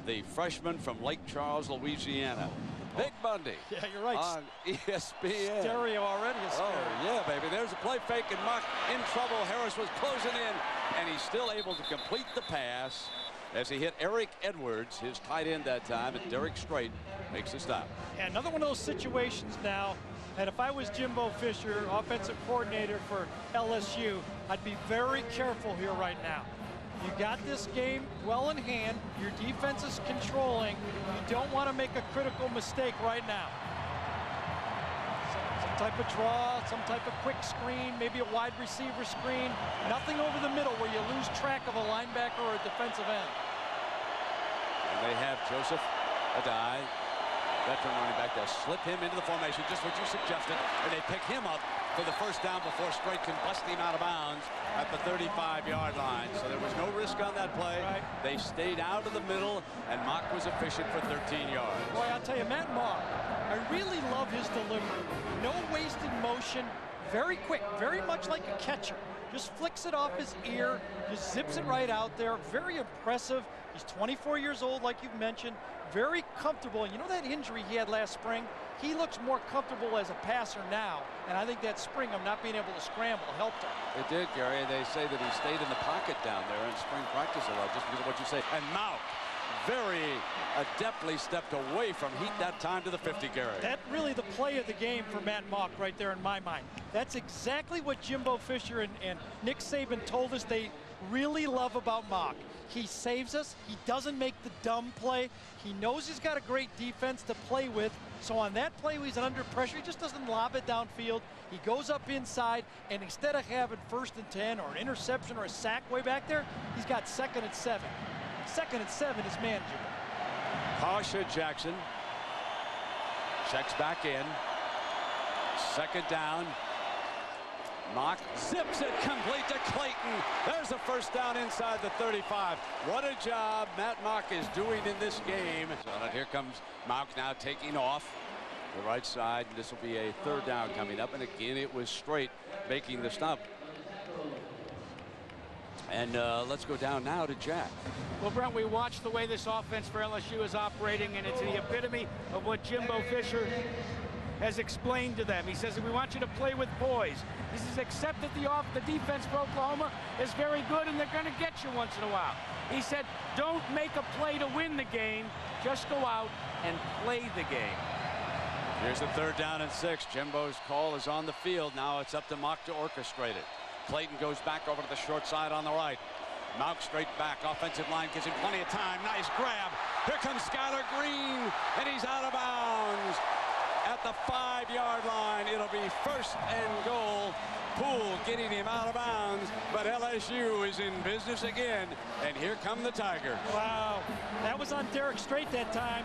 the freshman from Lake Charles, Louisiana. Big Monday. Yeah, you're right. On ESPN. Stereo already. Oh, yeah, baby. There's a play fake, and Mark in trouble. Harris was closing in, and he's still able to complete the pass as he hit Eric Edwards, his tight end that time, and Derek Strait makes the stop. Yeah, another one of those situations now that if I was Jimbo Fisher, offensive coordinator for LSU, I'd be very careful here right now. You got this game well in hand. Your defense is controlling. You don't want to make a critical mistake right now. Some type of draw, some type of quick screen, maybe a wide receiver screen. Nothing over the middle where you lose track of a linebacker or a defensive end. And they have Joseph Adai, veteran running back. They'll slip him into the formation, just what you suggested, and they pick him up for the first down before Strait can bust him out of bounds at the 35-yard line. So there was no risk on that play. Right. They stayed out of the middle, and Mock was efficient for 13 yards. Boy, I'll tell you, Matt Mock, I really love his delivery. No wasted motion, very quick, very much like a catcher. Just flicks it off his ear, just zips it right out there. Very impressive. He's 24 years old, like you've mentioned. Very comfortable. And you know that injury he had last spring? He looks more comfortable as a passer now, and I think that spring of not being able to scramble helped him. It did, Gary. They say that he stayed in the pocket down there in spring practice a lot, just because of what you say. And Mount very adeptly stepped away from heat that time to the 50, Gary. That's really the play of the game for Matt Mock right there in my mind. That's exactly what Jimbo Fisher and Nick Saban told us they really love about Mock. He saves us. He doesn't make the dumb play. He knows he's got a great defense to play with. So on that play, when he's under pressure, he just doesn't lob it downfield. He goes up inside, and instead of having 1st and 10 or an interception or a sack way back there, he's got 2nd and 7. 2nd and 7 is manageable. Pasha Jackson checks back in. 2nd down. Mock zips it complete to Clayton. There's the first down inside the 35. What a job Matt Mock is doing in this game. So here comes Mock now taking off the right side. This will be a 3rd down coming up. And again, it was Strait making the stop. And let's go down now to Jack. Well, Brent, we watched the way this offense for LSU is operating, and it's the epitome of what Jimbo Fisher has explained to them. He says, we want you to play with poise. This is accept that the defense for Oklahoma is very good, and they're going to get you once in a while. He said, don't make a play to win the game. Just go out and play the game. Here's the 3rd down and 6. Jimbo's call is on the field. Now it's up to Mock to orchestrate it. Clayton goes back over to the short side on the right. Mock straight back. Offensive line gives him plenty of time. Nice grab. Here comes Skylar Green, and he's out of bounds at the 5-yard line. It'll be 1st and goal. Poole getting him out of bounds, but LSU is in business again, and here come the Tigers. Wow, that was on Derek Strait that time.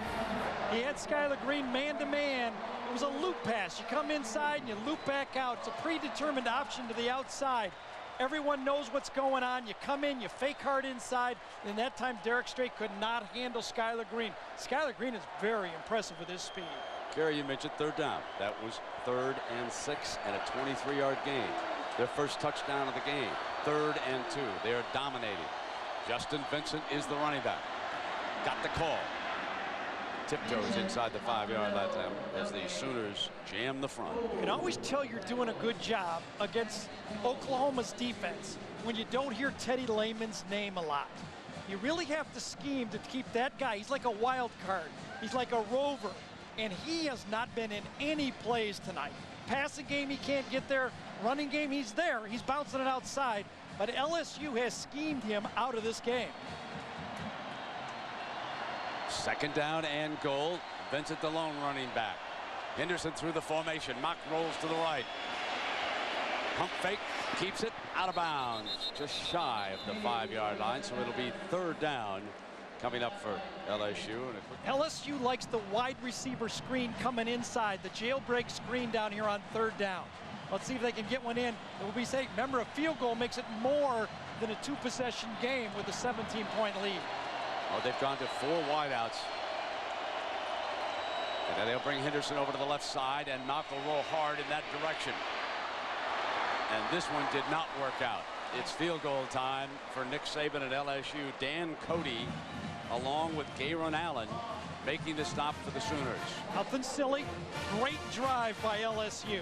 He had Skylar Green man-to-man. It was a loop pass. You come inside and you loop back out. It's a predetermined option to the outside. Everyone knows what's going on. You come in, you fake hard inside, and that time Derek Strait could not handle Skylar Green. Skylar Green is very impressive with his speed. Gary, you mentioned 3rd down. That was 3rd and 6 and a 23-yard gain. Their first touchdown of the game. 3rd and 2. They are dominating. Justin Vincent is the running back. Got the call. Tiptoes inside the 5-yard line as the Sooners jam the front. You can always tell you're doing a good job against Oklahoma's defense when you don't hear Teddy Lehman's name a lot. You really have to scheme to keep that guy. He's like a wild card. He's like a rover. And he has not been in any plays tonight. Passing game, he can't get there. Running game, he's there. He's bouncing it outside. But LSU has schemed him out of this game. 2nd down and goal. Vincent the lone running back. Henderson through the formation. Mock rolls to the right. Pump fake. Keeps it out of bounds. Just shy of the 5-yard line. So it'll be 3rd down coming up for LSU. LSU likes the wide receiver screen coming inside, the jailbreak screen down here on 3rd down. Let's see if they can get one in. It will be safe. Remember, a field goal makes it more than a 2-possession game with a 17-point lead. Oh, they've gone to 4 wideouts. And then they'll bring Henderson over to the left side, and Knock will roll hard in that direction. And this one did not work out. It's field goal time for Nick Saban at LSU. Dan Cody, along with Gayron Allen, making the stop for the Sooners. Nothing silly. Great drive by LSU.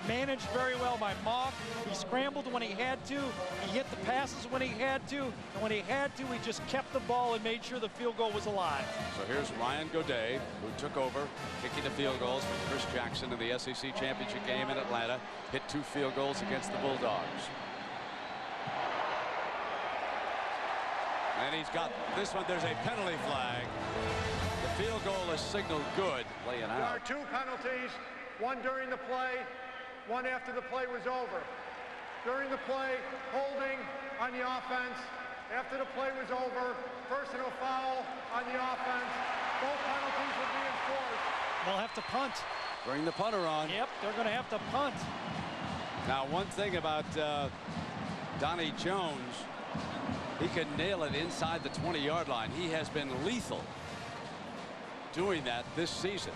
Managed very well by Mock. He scrambled when he had to. He hit the passes when he had to. And when he had to, he just kept the ball and made sure the field goal was alive. So here's Ryan Godet, who took over, kicking the field goals from Chris Jackson in the SEC Championship game in Atlanta. Hit 2 field goals against the Bulldogs. And he's got this one. There's a penalty flag. The field goal is signaled good. Laying out. There are 2 penalties, one during the play, one after the play was over. During the play, holding on the offense. After the play was over, personal foul on the offense. Both penalties will be enforced. They'll have to punt. Bring the punter on. Yep, they're going to have to punt. Now, one thing about Donnie Jones, he can nail it inside the 20-yard line. He has been lethal doing that this season.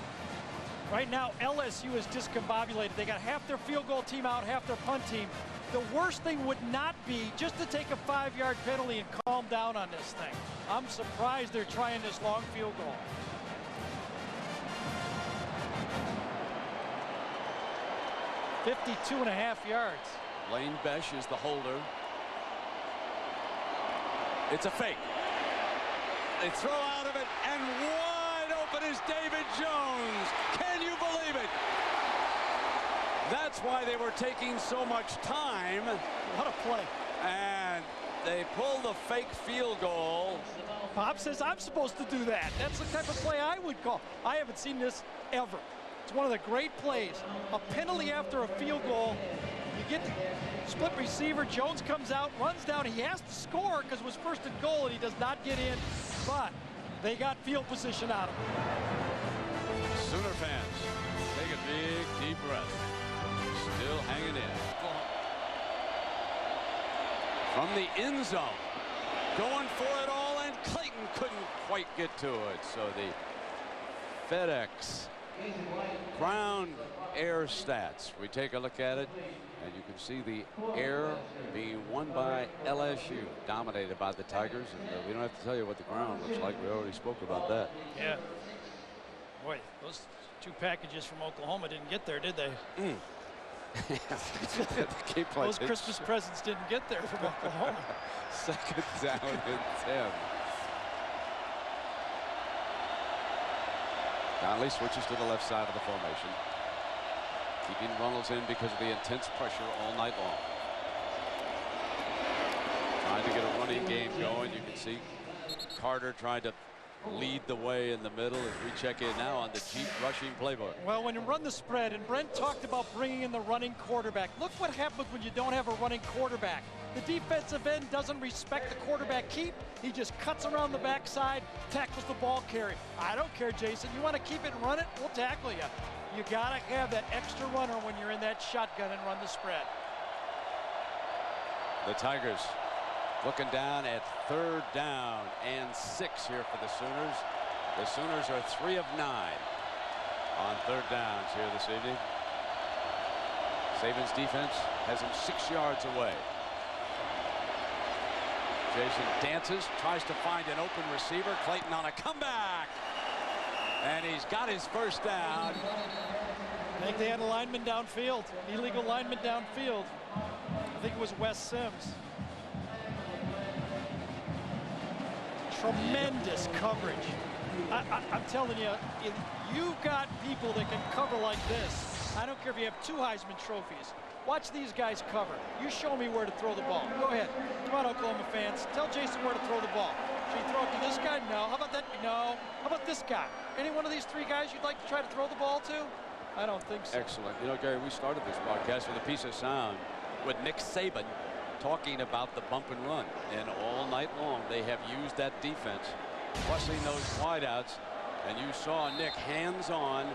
Right now, LSU is discombobulated. They got half their field goal team out, half their punt team. The worst thing would not be just to take a 5-yard penalty and calm down on this thing. I'm surprised they're trying this long field goal. .52.5 yards. Lane Besh is the holder. It's a fake. They throw out of it, and wide open is David Jones. Can you believe it? That's why they were taking so much time. What a play. And they pull the fake field goal. Bob says I'm supposed to do that. That's the type of play I would call. I haven't seen this ever. It's one of the great plays. A penalty after a field goal. You get the split receiver. Jones comes out, runs down. He has to score because it was first and goal, and he does not get in. But they got field position out of him. Sooner fans, take a big, deep breath. Still hanging in. From the end zone. Going for it all, and Clayton couldn't quite get to it. So the FedEx ground air stats. We take a look at it, and you can see the air being won by LSU, dominated by the Tigers. And we don't have to tell you what the ground looks like. We already spoke about that. Yeah. Boy, those 2 packages from Oklahoma didn't get there, did they? Those Christmas presents didn't get there from Oklahoma. Second down and 10. Donnelly switches to the left side of the formation, keeping Runnels in because of the intense pressure all night long. Trying to get a running game going. You can see Carter trying to lead the way in the middle as we check in now on the Jeep rushing playbook. Well, when you run the spread, and Brent talked about bringing in the running quarterback. Look what happens when you don't have a running quarterback. The defensive end doesn't respect the quarterback keep. He just cuts around the backside, tackles the ball carrier. I don't care, Jason. You want to keep it and run it? We'll tackle you. You got to have that extra runner when you're in that shotgun and run the spread. The Tigers looking down at 3rd down and 6 here for the Sooners. The Sooners are 3 of 9 on 3rd downs here this evening. Saban's defense has him 6 yards away. Jason dances, tries to find an open receiver. Clayton on a comeback. And he's got his first down. I think they had a lineman downfield, illegal lineman downfield. I think it was Wes Sims. Tremendous coverage. I'm telling you, if you've got people that can cover like this, I don't care if you have 2 Heisman trophies. Watch these guys cover. You show me where to throw the ball. Go ahead. Come on, Oklahoma fans. Tell Jason where to throw the ball. Should you throw it to this guy? No. How about that? No. How about this guy? Any one of these 3 guys you'd like to try to throw the ball to? I don't think so. Excellent. You know, Gary, we started this podcast with a piece of sound with Nick Saban talking about the bump and run. And all night long, they have used that defense, flushing those wideouts. And you saw Nick hands-on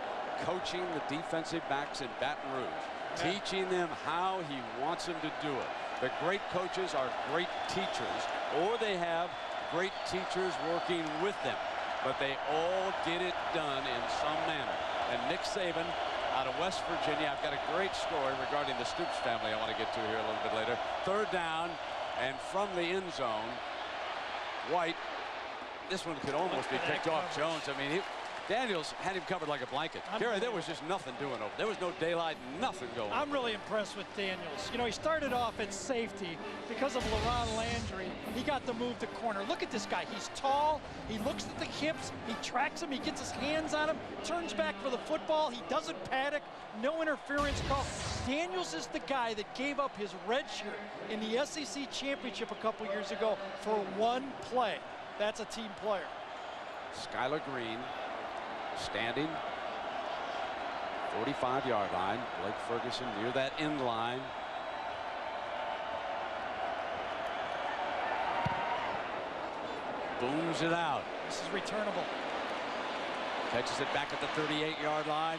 coaching the defensive backs in Baton Rouge, teaching them how he wants them to do it. The great coaches are great teachers, or they have great teachers working with them. But they all get it done in some manner. And Nick Saban out of West Virginia. I've got a great story regarding the Stoops family I want to get to here a little bit later. Third down, and from the end zone, White. This one could almost be picked off Jones. I mean, Daniels had him covered like a blanket. Gary, there was just nothing doing over. There was no daylight, nothing going on. I'm really impressed with Daniels. You know, he started off at safety because of LaRon Landry. He got the move to corner. Look at this guy. He's tall. He looks at the hips. He tracks him. He gets his hands on him. Turns back for the football. He doesn't panic. No interference call. Daniels is the guy that gave up his red shirt in the SEC Championship a couple years ago for one play. That's a team player. Skylar Green standing 45-yard line. Blake Ferguson near that end line. Booms it out. This is returnable. Catches it back at the 38-yard line.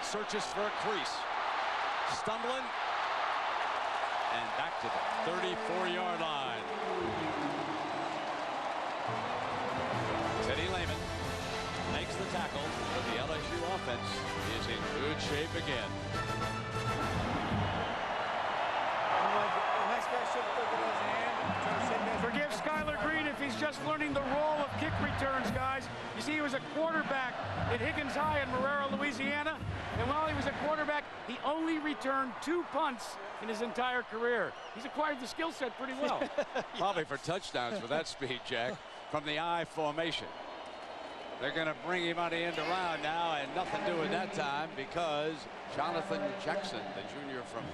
Searches for a crease. Stumbling. And back to the 34-yard line. Teddy Lehman makes the tackle, but the LSU offense is in good shape again. Forgive Skylar Green if he's just learning the role of kick returns, guys. You see, he was a quarterback at Higgins High in Marrero, Louisiana. And while he was a quarterback, he only returned 2 punts in his entire career. He's acquired the skill set pretty well. Probably for touchdowns with that speed, Jack, from the I formation. They're going to bring him on the end around now, and nothing doing that time because Jonathan Jackson, the junior from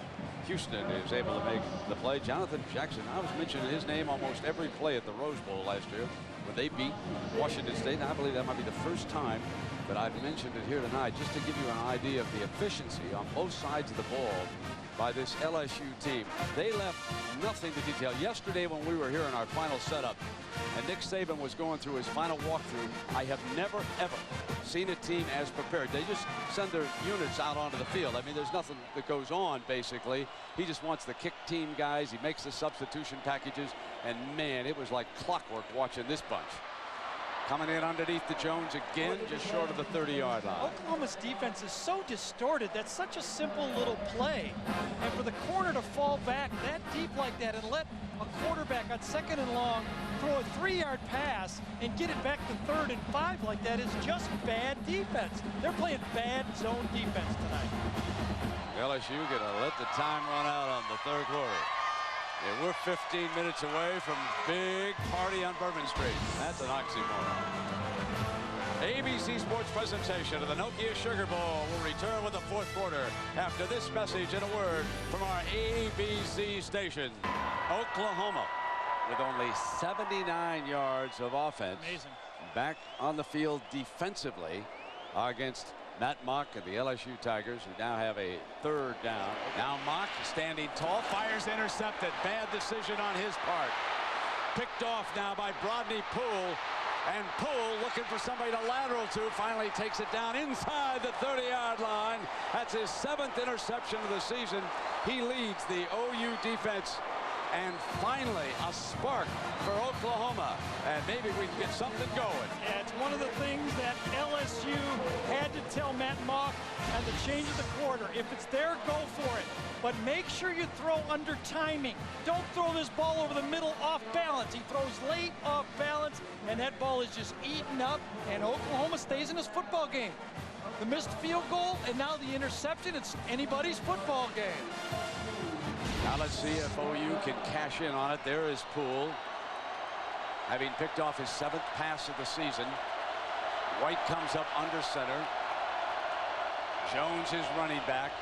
Houston, is able to make the play. Jonathan Jackson, I was mentioning his name almost every play at the Rose Bowl last year when they beat Washington State. And I believe that might be the first time that I've mentioned it here tonight, just to give you an idea of the efficiency on both sides of the ball by this LSU team. They left nothing to detail. Yesterday when we were here in our final setup and Nick Saban was going through his final walkthrough, I have never, ever seen a team as prepared. They just send their units out onto the field. I mean, there's nothing that goes on, basically. He just wants the kick team guys. He makes the substitution packages. And, man, it was like clockwork watching this bunch. Coming in underneath the Jones again, just short of the 30-yard line. Oklahoma's defense is so distorted. That's such a simple little play. And for the corner to fall back that deep like that and let a quarterback on 2nd and long throw a 3-yard pass and get it back to 3rd and 5 like that is just bad defense. They're playing bad zone defense tonight. LSU gonna let the time run out on the 3rd quarter. Yeah, we're 15 minutes away from big party on Bourbon Street. That's an oxymoron. ABC Sports presentation of the Nokia Sugar Bowl will return with the 4th quarter after this message and a word from our ABC station. Oklahoma with only 79 yards of offense. Amazing. Back on the field defensively against Matt Mock and the LSU Tigers, who now have a 3rd down. Now Mock standing tall, fires intercepted. Bad decision on his part. Picked off now by Brodney Poole. And Poole looking for somebody to lateral to. Finally takes it down inside the 30-yard line. That's his 7th interception of the season. He leads the OU defense. And finally, a spark for Oklahoma. And maybe we can get something going. Yeah, it's one of the things that LSU had to tell Matt Mock and the change of the quarter. If it's there, go for it. But make sure you throw under timing. Don't throw this ball over the middle off balance. He throws late off balance, and that ball is just eaten up, and Oklahoma stays in this football game. The missed field goal, and now the interception. It's anybody's football game. Now let's see if OU can cash in on it. There is Poole, having picked off his 7th pass of the season. White comes up under center. Jones is running back.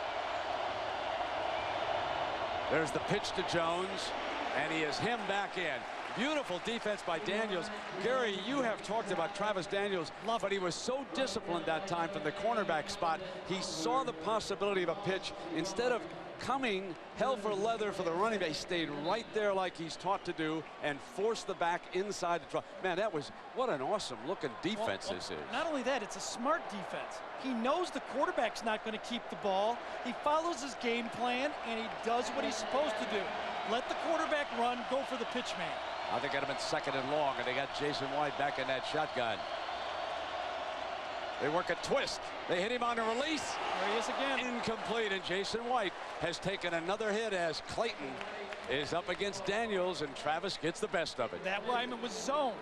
There's the pitch to Jones, and he is hemmed back in. Beautiful defense by Daniels. Gary, you have talked about Travis Daniels, but he was so disciplined that time from the cornerback spot. He saw the possibility of a pitch. Instead of coming hell for leather for the running back, he stayed right there like he's taught to do and forced the back inside the draw. Man, that was, what an awesome looking defense this is. Not only that, it's a smart defense. He knows the quarterback's not going to keep the ball. He follows his game plan, and he does what he's supposed to do. Let the quarterback run, go for the pitch man. I think it'd have been 2nd and long, and they got Jason White back in that shotgun. They work a twist. They hit him on the release. There he is again. Incomplete, and Jason White has taken another hit as Clayton is up against Daniels, and Travis gets the best of it. That lineman was zone.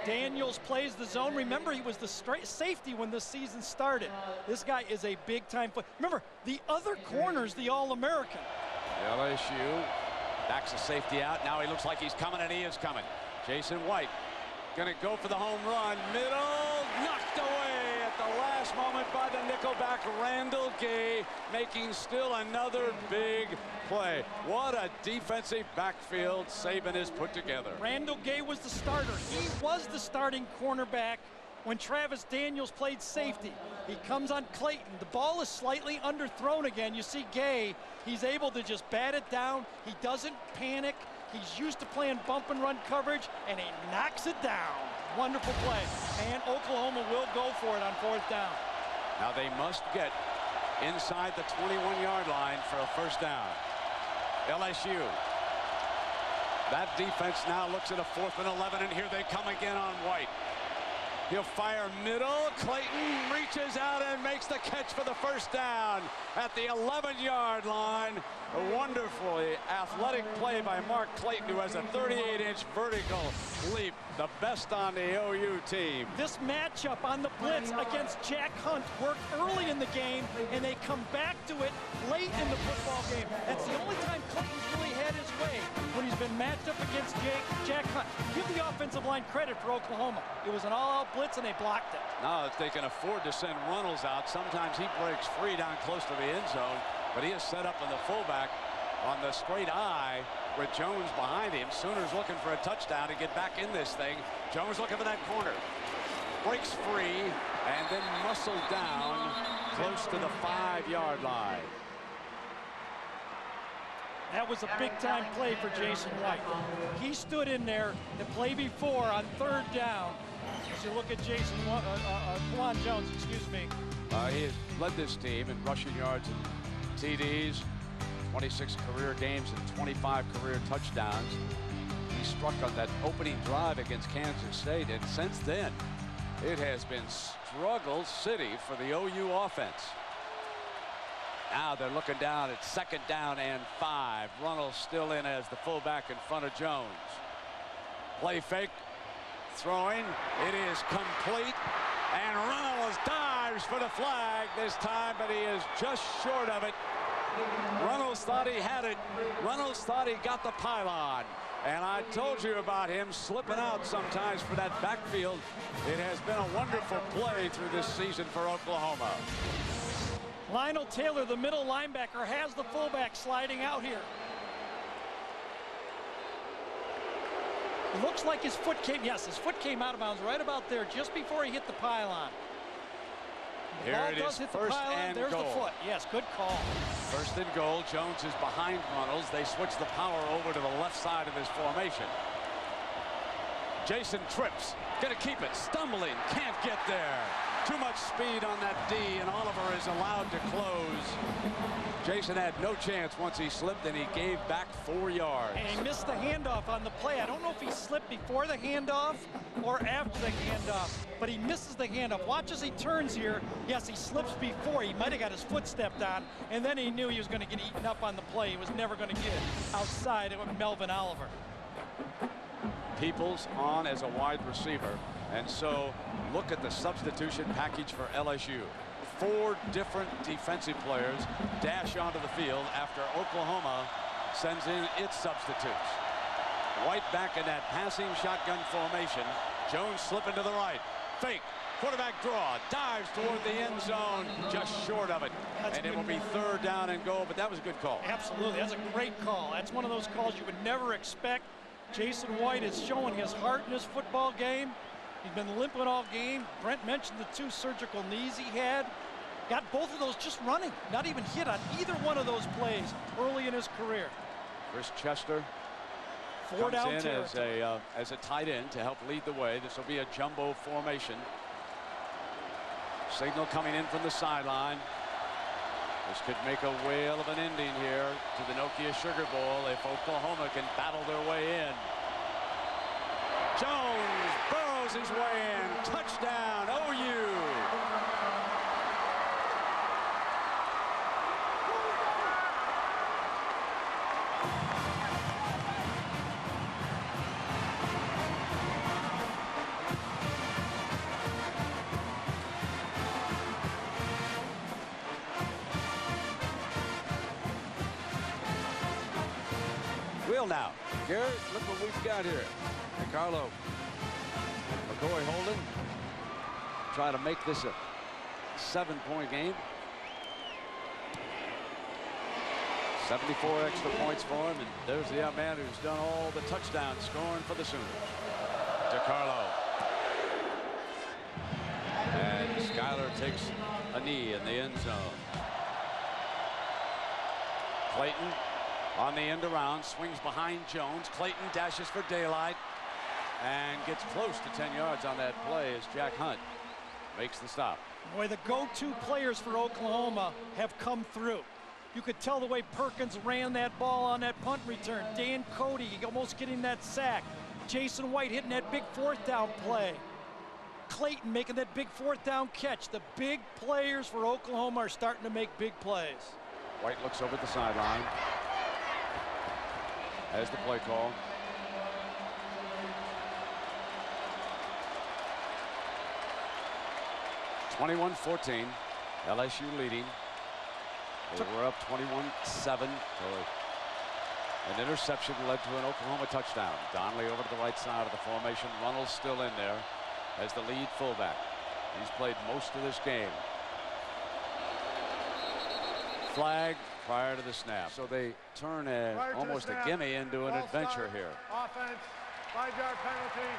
Daniels plays the zone. Remember, he was the straight safety when this season started. This guy is a big-time player. Remember, the other corner's the All-American. LSU backs the safety out. Now he looks like he's coming, and he is coming. Jason White going to go for the home run. Middle, knocked away at the last moment by the nickelback Randall Gay, making still another big play. What a defensive backfield Saban has put together. Randall Gay was the starter. He was the starting cornerback when Travis Daniels played safety. He comes on Clayton. The ball is slightly underthrown again. You see Gay, he's able to just bat it down. He doesn't panic. He's used to playing bump and run coverage, and he knocks it down. Wonderful play. And Oklahoma will go for it on 4th down. Now they must get inside the 21-yard line for a 1st down. LSU. That defense now looks at a 4th and 11, and here they come again on White. He'll fire middle. Clayton reaches out and makes the catch for the 1st down at the 11-yard line. A wonderfully athletic play by Mark Clayton, who has a 38-inch vertical leap, the best on the OU team. This matchup on the blitz against Jack Hunt worked early in the game, and they come back to it late in the football game. That's the only time Clayton's really had his way, when he's been matched up against Jack Hunt. Give the offensive line credit for Oklahoma. It was an all-out blitz, and they blocked it. Now, if they can afford to send Runnels out, sometimes he breaks free down close to the end zone, but he is set up in the fullback on the straight eye with Jones behind him. Sooners looking for a touchdown to get back in this thing. Jones looking for that corner. Breaks free and then muscled down close to the 5-yard line. That was a big-time play for Jason White. He stood in there the play before on 3rd down. As you look at Quan Jones, excuse me. He has led this team in rushing yards and TDs, 26 career games and 25 career touchdowns. He struck on that opening drive against Kansas State, and since then, it has been struggle city for the OU offense. Now they're looking down at 2nd down and 5. Runnels still in as the fullback in front of Jones. Play fake, throwing. It is complete, and Runnels dives for the flag this time, but he is just short of it. Runnels thought he had it. Runnels thought he got the pylon. And I told you about him slipping out sometimes for that backfield. It has been a wonderful play through this season for Oklahoma. Lionel Taylor, the middle linebacker, has the fullback sliding out here. It looks like his foot came, yes, his foot came out of bounds right about there just before he hit the pylon. Here it is, 1st and There's goal. the foot. Yes, good call. 1st and goal. Jones is behind Runnels. They switch the power over to the left side of this formation. Jason trips. Gonna keep it. Stumbling. Can't get there. Too much speed on that D, and Oliver is allowed to close. Jason had no chance once he slipped, and he gave back 4 yards. And he missed the handoff on the play. I don't know if he slipped before the handoff or after the handoff, but he misses the handoff. Watch as he turns here. Yes, he slips before. He might have got his foot stepped on, and then he knew he was going to get eaten up on the play. He was never going to get it outside of Melvin Oliver. Peoples on as a wide receiver, and so look at the substitution package for LSU. 4 different defensive players dash onto the field after Oklahoma sends in its substitutes. White back in that passing shotgun formation. Jones slipping to the right. Fake. Quarterback draw. Dives toward the end zone. Just short of it. And it will be 3rd down and goal, but that was a good call. Absolutely. That's a great call. That's one of those calls you would never expect. Jason White is showing his heart in this football game. He's been limping all game. Brent mentioned the 2 surgical knees he had. Got both of those just running. Not even hit on either one of those plays early in his career. Chris Chester 4 down comes in as a tight end to help lead the way. This will be a jumbo formation. Signal coming in from the sideline. This could make a whale of an ending here. to the Nokia Sugar Bowl if Oklahoma can battle their way in. Jones burrows his way in. Touchdown, OU. Wheel now. Garrett, look what we've got here. Carlo McCoy holding. Try to make this a 7-point game. 74 extra points for him, and there's the young man who's done all the touchdowns scoring for the Sooners. DeCarlo. And Skyler takes a knee in the end zone. Clayton on the end around, swings behind Jones. Clayton dashes for daylight and gets close to 10 yards on that play as Jack Hunt makes the stop. Boy, the go-to players for Oklahoma have come through. You could tell the way Perkins ran that ball on that punt return. Dan Cody almost getting that sack. Jason White hitting that big 4th down play. Clayton making that big 4th down catch. The big players for Oklahoma are starting to make big plays. White looks over at the sideline as the play call. (21-14), LSU leading. They were up 21-7. An interception led to an Oklahoma touchdown. Donnelly over to the right side of the formation. Runnels still in there as the lead fullback. He's played most of this game. Flag prior to the snap. So they turn almost a gimme into an adventure here. Offense, 5-yard penalty,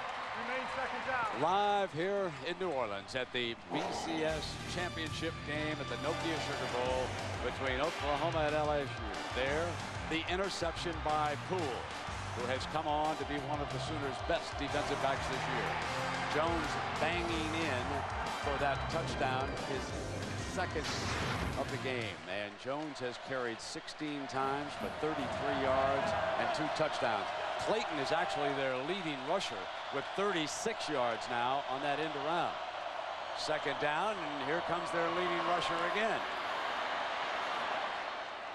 remains seconds out. Live here in New Orleans at the BCS Championship game at the Nokia Sugar Bowl between Oklahoma and LSU. There, the interception by Poole, who has come on to be one of the Sooners' best defensive backs this year. Jones banging in for that touchdown, his second of the game. And Jones has carried 16 times for 33 yards and 2 touchdowns. Clayton is actually their leading rusher with 36 yards now on that end around. Second down, and here comes their leading rusher again.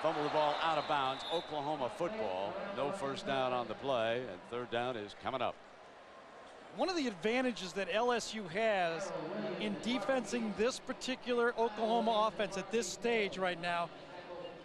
Fumble the ball out of bounds. Oklahoma football. No first down on the play, and third down is coming up. One of the advantages that LSU has in defensing this particular Oklahoma offense at this stage right now,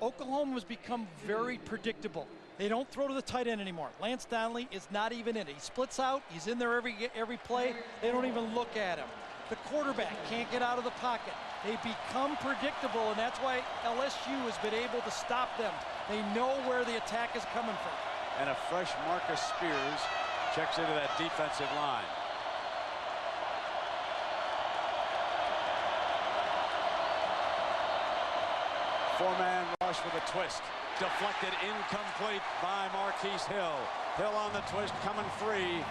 Oklahoma has become very predictable. They don't throw to the tight end anymore. Lance Donnelly is not even in it. He splits out. He's in there every play. They don't even look at him. The quarterback can't get out of the pocket. They become predictable, and that's why LSU has been able to stop them. They know where the attack is coming from. And a fresh Marcus Spears checks into that defensive line. Four-man rush with a twist. Deflected, incomplete by Marquise Hill. Hill on the twist, coming free.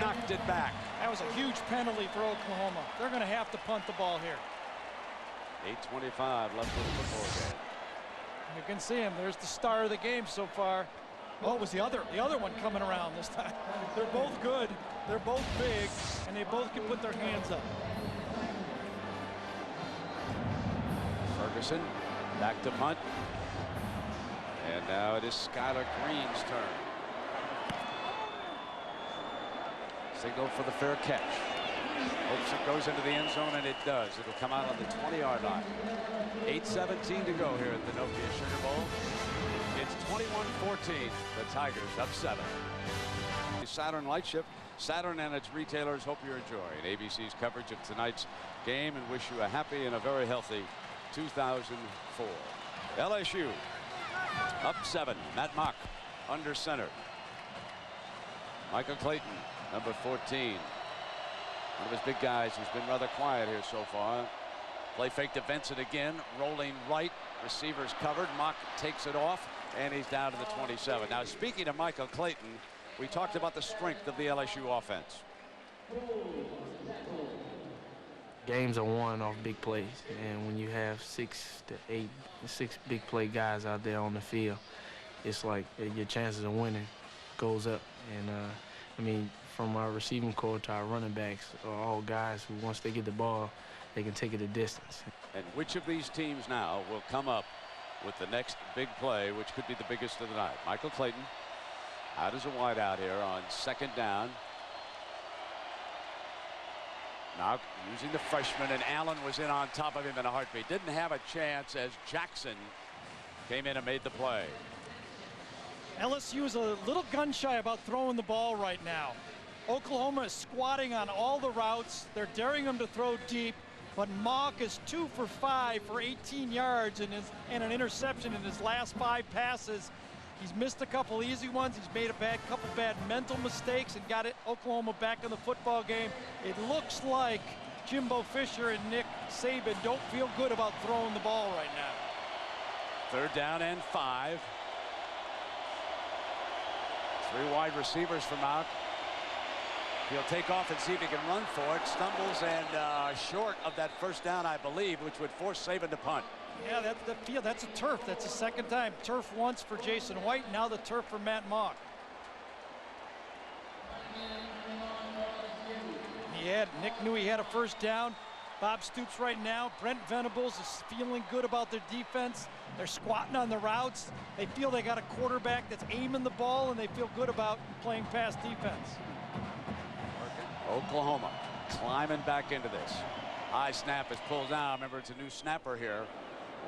Knocked it back. That was a huge penalty for Oklahoma. They're going to have to punt the ball here. 8:25 left in the football game. You can see him. There's the star of the game so far. Oh, it was the other one coming around this time. They're both good. They're both big, and they both can put their hands up. Ferguson back to punt. And now it is Skylar Green's turn. Signal for the fair catch. Hopes it goes into the end zone, and it does. It'll come out on the 20-yard line. 8:17 to go here at the Nokia Sugar Bowl. It's 21-14. The Tigers up 7. Saturn Light Shift. Saturn and its retailers hope you're enjoying ABC's coverage of tonight's game and wish you a happy and a very healthy 2004. LSU up 7. Matt Mock under center. Michael Clayton, number 14. One of his big guys who's been rather quiet here so far. Play fake to Vincent again. Rolling right. Receivers covered. Mock takes it off, and he's down to the 27. Now, speaking of Michael Clayton, we talked about the strength of the LSU offense. Games are won off big plays, and when you have 6 big play guys out there on the field, it's like your chances of winning goes up. And I mean, from our receiving core to our running backs are all guys who, once they get the ball, they can take it a distance. And which of these teams now will come up with the next big play, which could be the biggest of the night? Michael Clayton out as a wide out here on 2nd down. Now using the freshman, and Allen was in on top of him in a heartbeat. Didn't have a chance as Jackson came in and made the play. LSU is a little gun shy about throwing the ball right now. Oklahoma is squatting on all the routes. They're daring them to throw deep, but Mock is 2 for 5 for 18 yards and an interception in his last 5 passes. He's missed a couple easy ones. He's made a couple bad mental mistakes and got Oklahoma back in the football game. It looks like Jimbo Fisher and Nick Saban don't feel good about throwing the ball right now. 3rd down and 5. 3 wide receivers from out. He'll take off and see if he can run for it. Stumbles and short of that 1st down, I believe, which would force Saban to punt. Yeah, that's a turf. That's the 2nd time. Turf once for Jason White, now the turf for Matt Mock. Nick knew he had a 1st down. Bob Stoops right now. Brent Venables is feeling good about their defense. They're squatting on the routes. They feel they got a quarterback that's aiming the ball, and they feel good about playing pass defense. Oklahoma climbing back into this. High snap is pulled down. Remember, it's a new snapper here.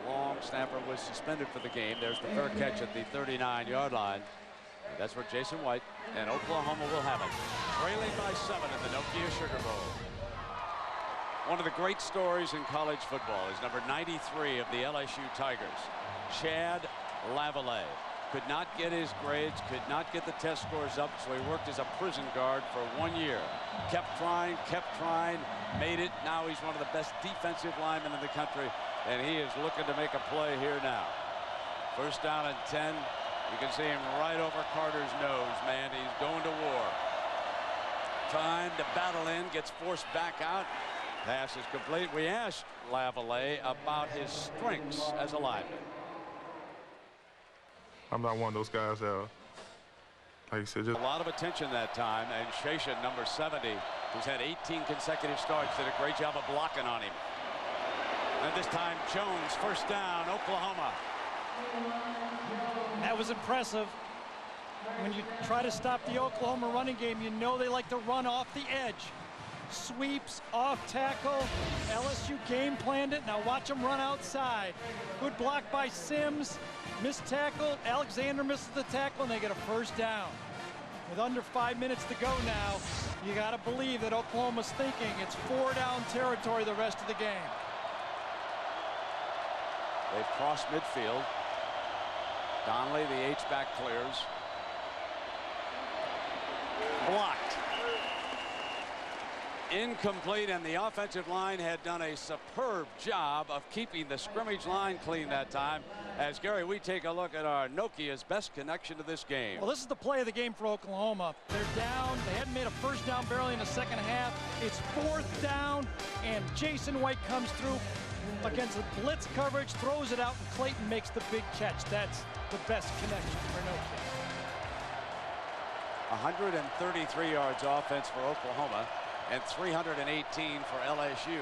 Long snapper was suspended for the game. There's the fair catch at the 39-yard line. And that's where Jason White and Oklahoma will have it. Trailing by 7 in the Nokia Sugar Bowl. One of the great stories in college football is number 93 of the LSU Tigers, Chad Lavallee. Could not get his grades, could not get the test scores up, so he worked as a prison guard for 1 year. Kept trying, made it. Now he's one of the best defensive linemen in the country, and he is looking to make a play here now. 1st down and 10. You can see him right over Carter's nose, man. He's going to war. Trying to battle in, gets forced back out. Pass is complete. We asked Lavallee about his strengths as a lineman. I'm not one of those guys that, like you said, just a lot of attention that time, and Shashan, number 70, who's had 18 consecutive starts, did a great job of blocking on him. And this time Jones, 1st down, Oklahoma. That was impressive. When you try to stop the Oklahoma running game, you know they like to run off the edge. Sweeps, off tackle. LSU game planned it. Now watch them run outside. Good block by Sims. Missed tackle. Alexander misses the tackle, and they get a 1st down. With under 5 minutes to go now, you got to believe that Oklahoma's thinking it's 4-down territory the rest of the game. They've crossed midfield. Donnelly, the H-back, clears. Blocked. Incomplete, and the offensive line had done a superb job of keeping the scrimmage line clean that time. As Gary, we take a look at our Nokia's best connection to this game. Well, this is the play of the game for Oklahoma. They're down. They hadn't made a 1st down barely in the 2nd half. It's 4th down, and Jason White comes through against the blitz coverage, throws it out, and Clayton makes the big catch. That's the best connection for Nokia. 133 yards offense for Oklahoma and 318 for LSU.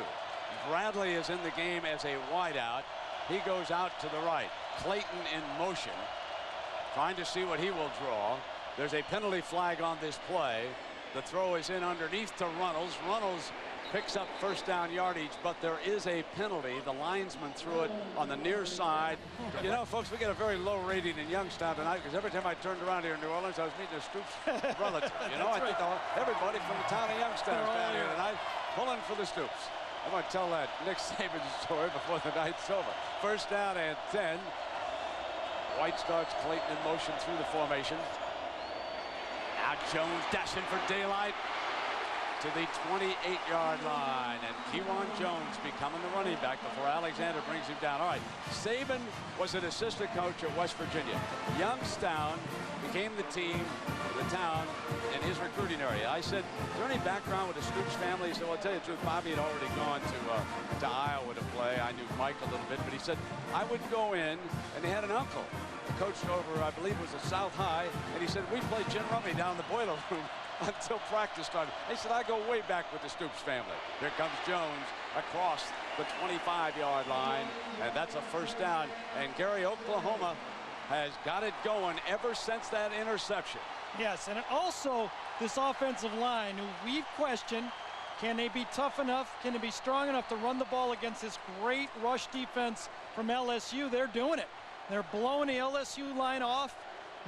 Bradley is in the game as a wideout. He goes out to the right. Clayton in motion, trying to see what he will draw. There's a penalty flag on this play. The throw is in underneath to Runnels. Runnels picks up 1st down yardage, but there is a penalty. The linesman threw it on the near side. You know, folks, we get a very low rating in Youngstown tonight because every time I turned around here in New Orleans, I was meeting a Stoops relative. You know, I think everybody from the town of Youngstown is down here tonight pulling for the Stoops. I'm going to tell that Nick Saban's story before the night's over. 1st down and 10. White starts Clayton in motion through the formation. Now Jones dashing for daylight. to the 28-yard line, and Kewan Jones becoming the running back before Alexander brings him down. All right, Saban was an assistant coach at West Virginia. Youngstown became the town in his recruiting area. I said, is there any background with the Stoops family? He said, well, I'll tell you the truth, Bobby had already gone to Iowa to play. I knew Mike a little bit, but he said, I would go in, and they had an uncle who coached over, I believe it was at South High, and he said, we played gin rummy down in the boiler room until practice started. He said, I go way back with the Stoops family. Here comes Jones across the 25-yard line, and that's a first down. And Gary, Oklahoma has got it going ever since that interception. Yes, and also this offensive line, who we've questioned, can they be tough enough? Can they be strong enough to run the ball against this great rush defense from LSU? They're doing it. They're blowing the LSU line off.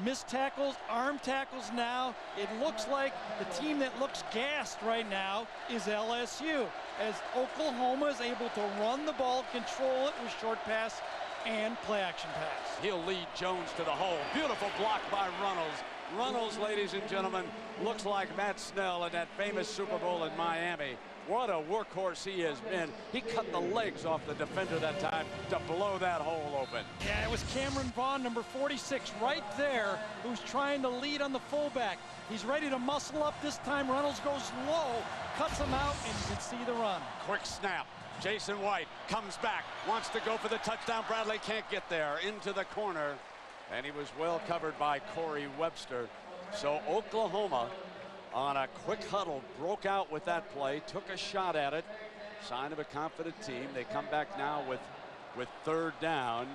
Missed tackles, arm tackles now. It looks like the team that looks gassed right now is LSU, as Oklahoma is able to run the ball, control it with short pass and play action pass. He'll lead Jones to the hole. Beautiful block by Runnels. Runnels, ladies and gentlemen, looks like Matt Snell in that famous Super Bowl in Miami. What a workhorse he has been. He cut the legs off the defender that time to blow that hole open. Yeah, it was Cameron Vaughn, number 46, right there, who's trying to lead on the fullback. He's ready to muscle up this time. Runnels goes low, cuts him out, and you can see the run. Quick snap. Jason White comes back, wants to go for the touchdown. Bradley can't get there, into the corner, and he was well covered by Corey Webster. So Oklahoma, on a quick huddle, broke out with that play, took a shot at it. Sign of a confident team. They come back now with third down.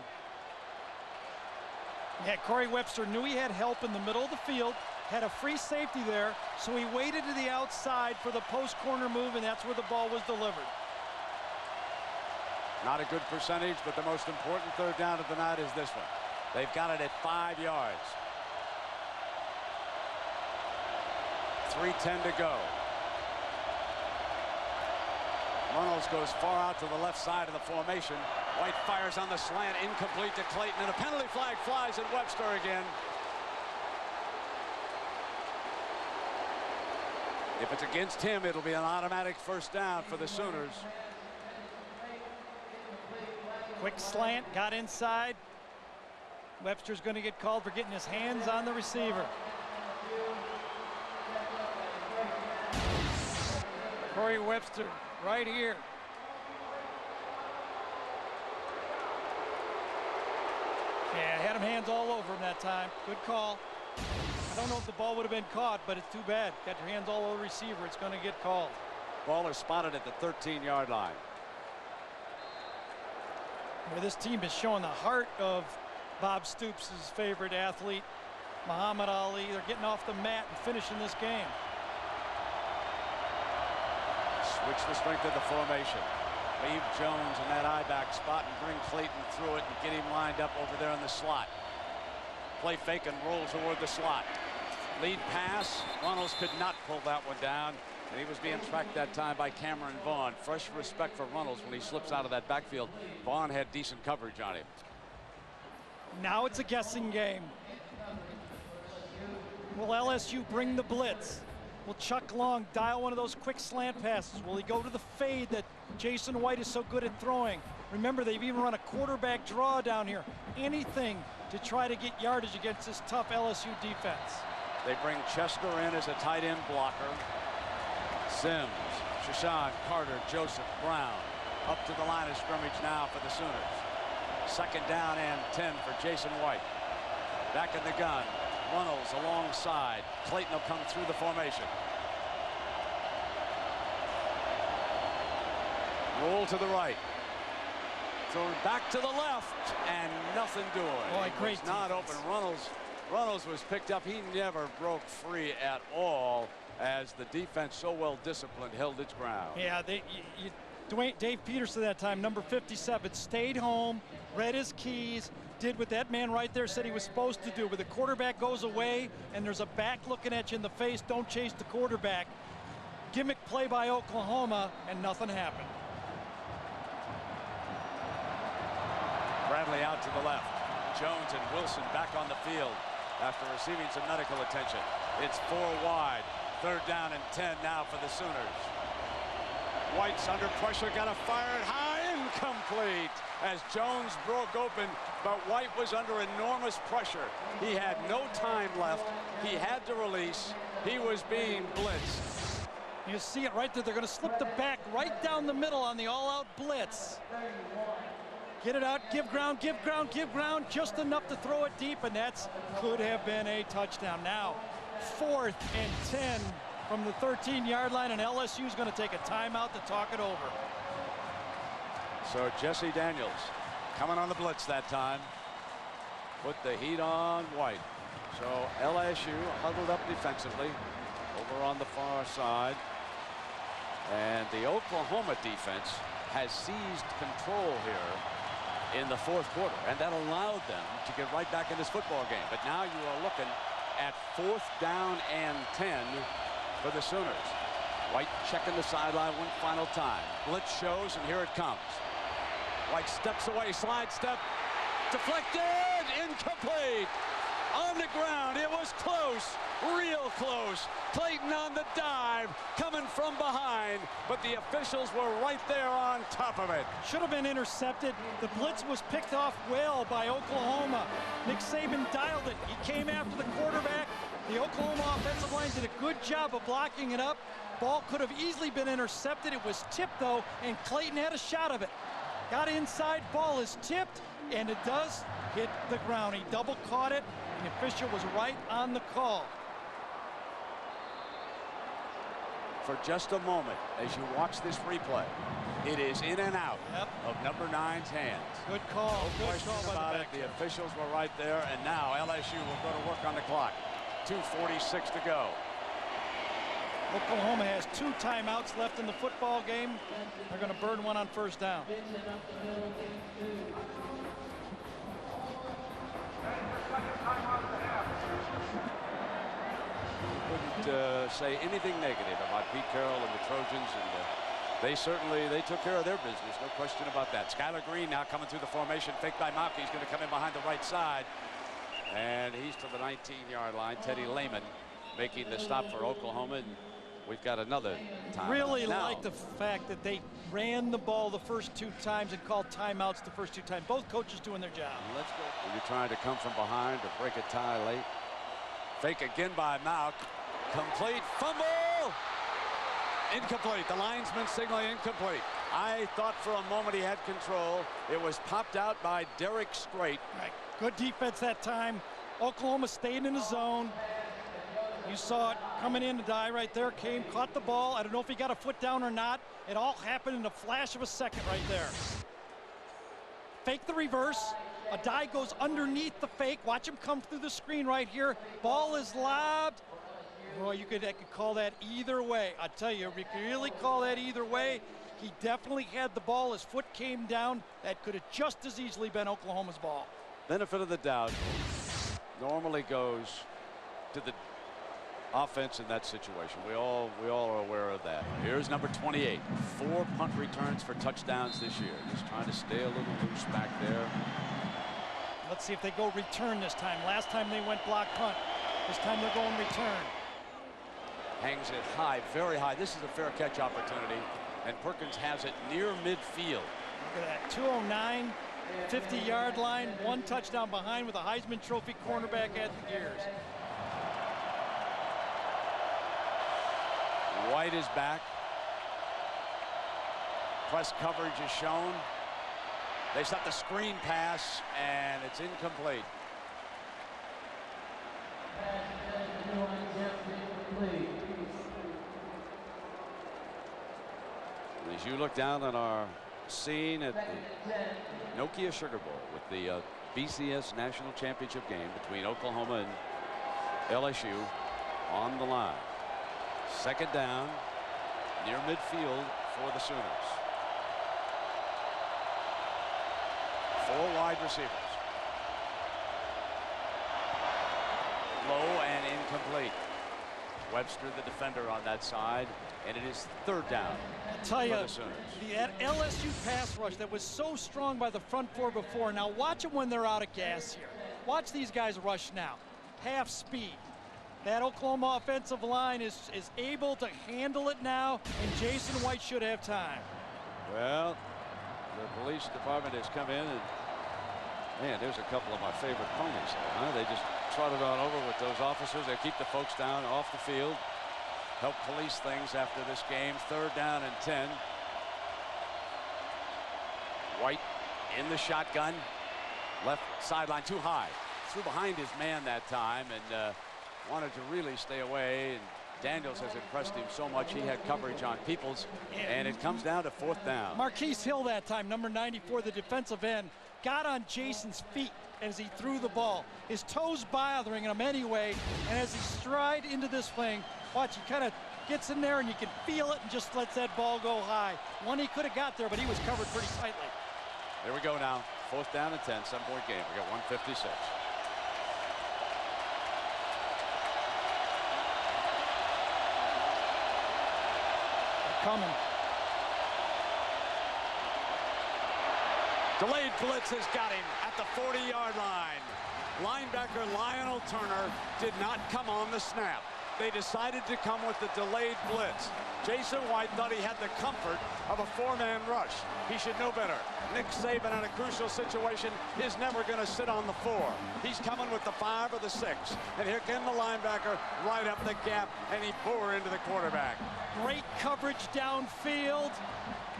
Yeah, Corey Webster knew he had help in the middle of the field, had a free safety there, so he waited to the outside for the post corner move, and that's where the ball was delivered. Not a good percentage, but the most important third down of the night is this one. They've got it at 5 yards. 3:10 to go. Runnels goes far out to the left side of the formation. White fires on the slant, incomplete to Clayton, and a penalty flag flies at Webster again. If it's against him, it'll be an automatic first down for the Sooners. Quick slant, got inside. Webster's going to get called for getting his hands on the receiver. Corey Webster right here. Yeah, had him hands all over him that time. Good call. I don't know if the ball would have been caught, but it's too bad. Got your hands all over the receiver. It's going to get called. Ball is spotted at the 13-yard line. Where this team is showing the heart of Bob Stoops' favorite athlete, Muhammad Ali. They're getting off the mat and finishing this game. Switch the strength of the formation. Leave Jones in that I-back spot and bring Clayton through it and get him lined up over there in the slot. Play fake and roll toward the slot. Lead pass. Runnels could not pull that one down, and he was being tracked that time by Cameron Vaughn. Fresh respect for Runnels when he slips out of that backfield. Vaughn had decent coverage on him. Now it's a guessing game. Will LSU bring the blitz? Will Chuck Long dial one of those quick slant passes? Will he go to the fade that Jason White is so good at throwing? Remember, they've even run a quarterback draw down here. Anything to try to get yardage against this tough LSU defense. They bring Chester in as a tight end blocker. Sims, Shashawn, Carter, Joseph, Brown. Up to the line of scrimmage now for the Sooners. Second down and 10 for Jason White. Back in the gun. Runnels alongside. Clayton will come through the formation. Roll to the right. Thrown back to the left, and nothing doing. Boy, great defense. Not open. Runnels was picked up. He never broke free at all, as the defense, so well disciplined, held its ground. Yeah, Dave Peterson that time, number 57, stayed home, read his keys, did what that man right there said he was supposed to do. But the quarterback goes away and there's a back looking at you in the face, don't chase the quarterback. Gimmick play by Oklahoma, and nothing happened. Bradley out to the left. Jones and Wilson back on the field after receiving some medical attention. It's 4 wide. 3rd down and 10 now for the Sooners. White's under pressure, got to fire it high, incomplete as Jones broke open, but White was under enormous pressure. He had no time left. He had to release. He was being blitzed. You see it right there. They're going to slip the back right down the middle on the all-out blitz. Get it out, give ground, give ground, give ground, just enough to throw it deep, and that's could have been a touchdown. Now, 4th and 10 from the 13-yard line, and LSU is going to take a timeout to talk it over. So Jesse Daniels coming on the blitz that time. Put the heat on White. So LSU huddled up defensively over on the far side. And the Oklahoma defense has seized control here in the 4th quarter, and that allowed them to get right back in this football game. But now you are looking at 4th down and 10 for the Sooners. White checking the sideline one final time. Blitz shows, and here it comes. White steps away, slide step, deflected, incomplete. On the ground, it was close, real close. Clayton on the dive, coming from behind, but the officials were right there on top of it. Should have been intercepted. The blitz was picked off well by Oklahoma. Nick Saban dialed it. He came after the quarterback. The Oklahoma offensive line did a good job of blocking it up. Ball could have easily been intercepted. It was tipped, though, and Clayton had a shot of it. Got inside, ball is tipped, and it does hit the ground. He double caught it, and the official was right on the call. For just a moment, as you watch this replay, it is in and out of number 9's hands. Good call. No question about it. The officials were right there, and now LSU will go to work on the clock. 2:46 to go. Oklahoma has 2 timeouts left in the football game. They're going to burn one on 1st down. Wouldn't say anything negative about Pete Carroll and the Trojans, and they took care of their business, no question about that. Skylar Green now coming through the formation, fake by Mauke. He's going to come in behind the right side, and he's to the 19-yard line. Teddy Lehman making the stop for Oklahoma, and we've got another time. Really like the fact that they ran the ball the first 2 times and called timeouts the first 2 times. Both coaches doing their job. Let's go. You're trying to come from behind to break a tie late. Fake again by Mauke. Complete. Fumble. Incomplete. The linesman signaling incomplete. I thought for a moment he had control. It was popped out by Derek Strait. Right. Good defense that time. Oklahoma stayed in the zone. You saw it coming in to die right there. Came, caught the ball. I don't know if he got a foot down or not. It all happened in a flash of a second right there. Fake the reverse. A die goes underneath the fake. Watch him come through the screen right here. Ball is lobbed. Boy, you could call that either way. I tell you, we could really call that either way. He definitely had the ball. His foot came down. That could have just as easily been Oklahoma's ball. Benefit of the doubt normally goes to the offense in that situation. We all are aware of that. Here's number 28. 4 punt returns for touchdowns this year. Just trying to stay a little loose back there. Let's see if they go return this time. Last time they went block punt. This time they're going return. Hangs it high, very high. This is a fair catch opportunity, and Perkins has it near midfield. Look at that, 209, 50-yard line, 1 touchdown behind with a Heisman Trophy cornerback at the gears. White is back. Press coverage is shown. They set the screen pass, and it's incomplete. As you look down on our scene at the Nokia Sugar Bowl with the BCS National Championship game between Oklahoma and LSU on the line. 2nd down, near midfield for the Sooners. 4 wide receivers. Low and incomplete. Webster, the defender, on that side, and it is 3rd down. I'll tell you, the LSU pass rush that was so strong by the front 4 before. Now watch them when they're out of gas here. Watch these guys rush now. Half speed. That Oklahoma offensive line is able to handle it now, and Jason White should have time. Well, the police department has come in, and man, there's a couple of my favorite ponies. Huh? They just trotted on over with those officers. They keep the folks down off the field, help police things after this game. 3rd down and 10. White in the shotgun, left sideline too high, threw behind his man that time, and wanted to really stay away. And Daniels has impressed him so much. He had coverage on Peoples, and it comes down to 4th down. Marquise Hill that time, number 94, the defensive end, got on Jason's feet as he threw the ball. His toes bothering him anyway, and as he stride into this thing, watch, he kind of gets in there and you can feel it and just lets that ball go high. One he could have got there, but he was covered pretty tightly. Here we go now. 4th down and 10, 7-point game. We got 1:56. Coming. Delayed blitz has got him at the 40-yard line. Linebacker Lionel Turner did not come on the snap. They decided to come with the delayed blitz. Jason White thought he had the comfort of a 4-man rush. He should know better. Nick Saban in a crucial situation is never going to sit on the 4. He's coming with the 5 or the 6. And here came the linebacker right up the gap, and he bore into the quarterback. Great coverage downfield.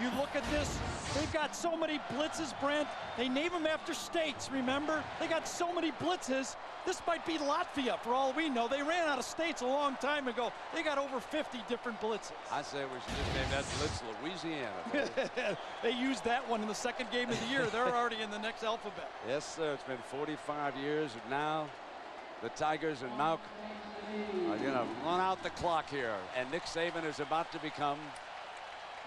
You look at this, they've got so many blitzes, Brent. They name them after states, remember? They got so many blitzes. This might be Latvia, for all we know. They ran out of states a long time ago. They got over 50 different blitzes. I say we should just name that blitz Louisiana. They used that one in the 2nd game of the year. They're already in the next alphabet. Yes, sir. It's been 45 years, and now the Tigers and Malk are going to run out the clock here. And Nick Saban is about to become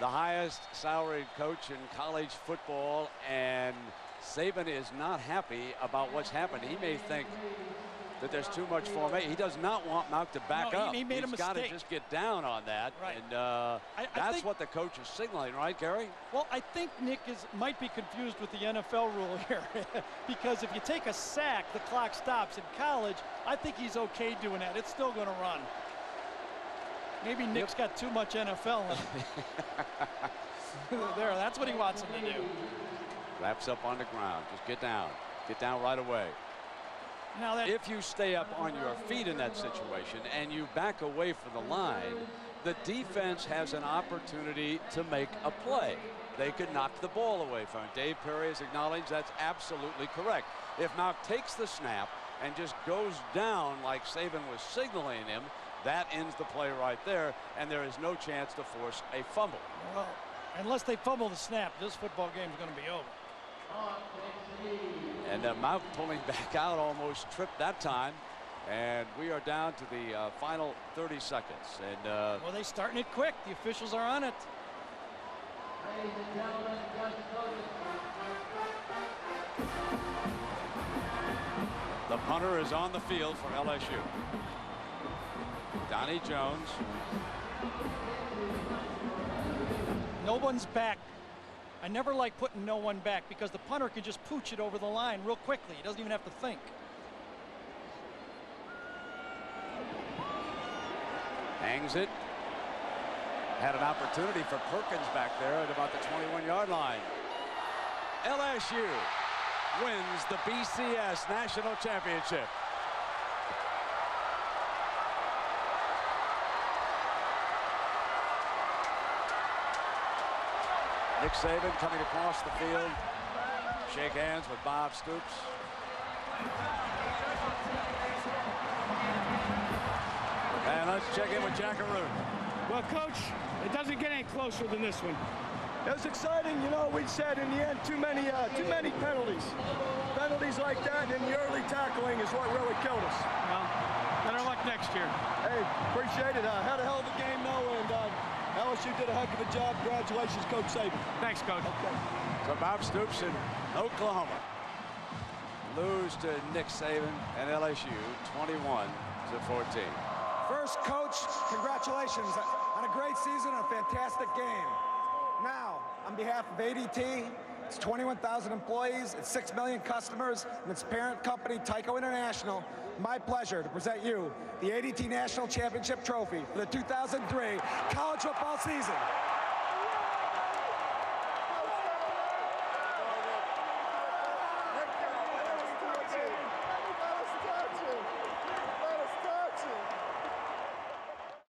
the highest salaried coach in college football, and Saban is not happy about what's happened. He may think that there's too much formation. He does not want Malk to back up. He made a mistake. He's got to just get down on that. Right. And that's what the coach is signaling, right, Gary? Well, I think Nick might be confused with the NFL rule here because if you take a sack, the clock stops. In college, I think he's okay doing that. It's still going to run. Maybe Nick's got too much NFL in him. There, that's what he wants him to do. Wraps up on the ground. Just get down. Get down right away. Now that if you stay up on your feet in that situation and you back away from the line, the defense has an opportunity to make a play. They could knock the ball away from him. Dave Perry has acknowledged that's absolutely correct. If Malk takes the snap and just goes down like Saban was signaling him, that ends the play right there, and there is no chance to force a fumble. Well, unless they fumble the snap, this football game is going to be over. And Malk pulling back out, almost tripped that time. And we are down to the final 30 seconds. And well, they're starting it quick. The officials are on it. The punter is on the field for LSU. Donnie Jones. No one's back. I never like putting no one back because the punter can just pooch it over the line real quickly. He doesn't even have to think. Hangs it. Had an opportunity for Perkins back there at about the 21-yard line. LSU wins the BCS National Championship. Nick Saban coming across the field. Shake hands with Bob Stoops. And let's check in with Jackaroo. Well, Coach, it doesn't get any closer than this one. It was exciting, you know. We said in the end too many penalties. Penalties like that and the early tackling is what really killed us. Well, better luck next year. Hey, appreciate it. Had a hell of a game, though, and LSU did a heck of a job. Congratulations, Coach Saban. Thanks, Coach. Okay. So Bob Stoops in Oklahoma lose to Nick Saban and LSU 21-14. First, Coach, congratulations on a great season and a fantastic game. Now, on behalf of ADT, It's 21,000 employees, it's 6 million customers, and its parent company, Tyco International. My pleasure to present you the ADT National Championship Trophy for the 2003 college football season.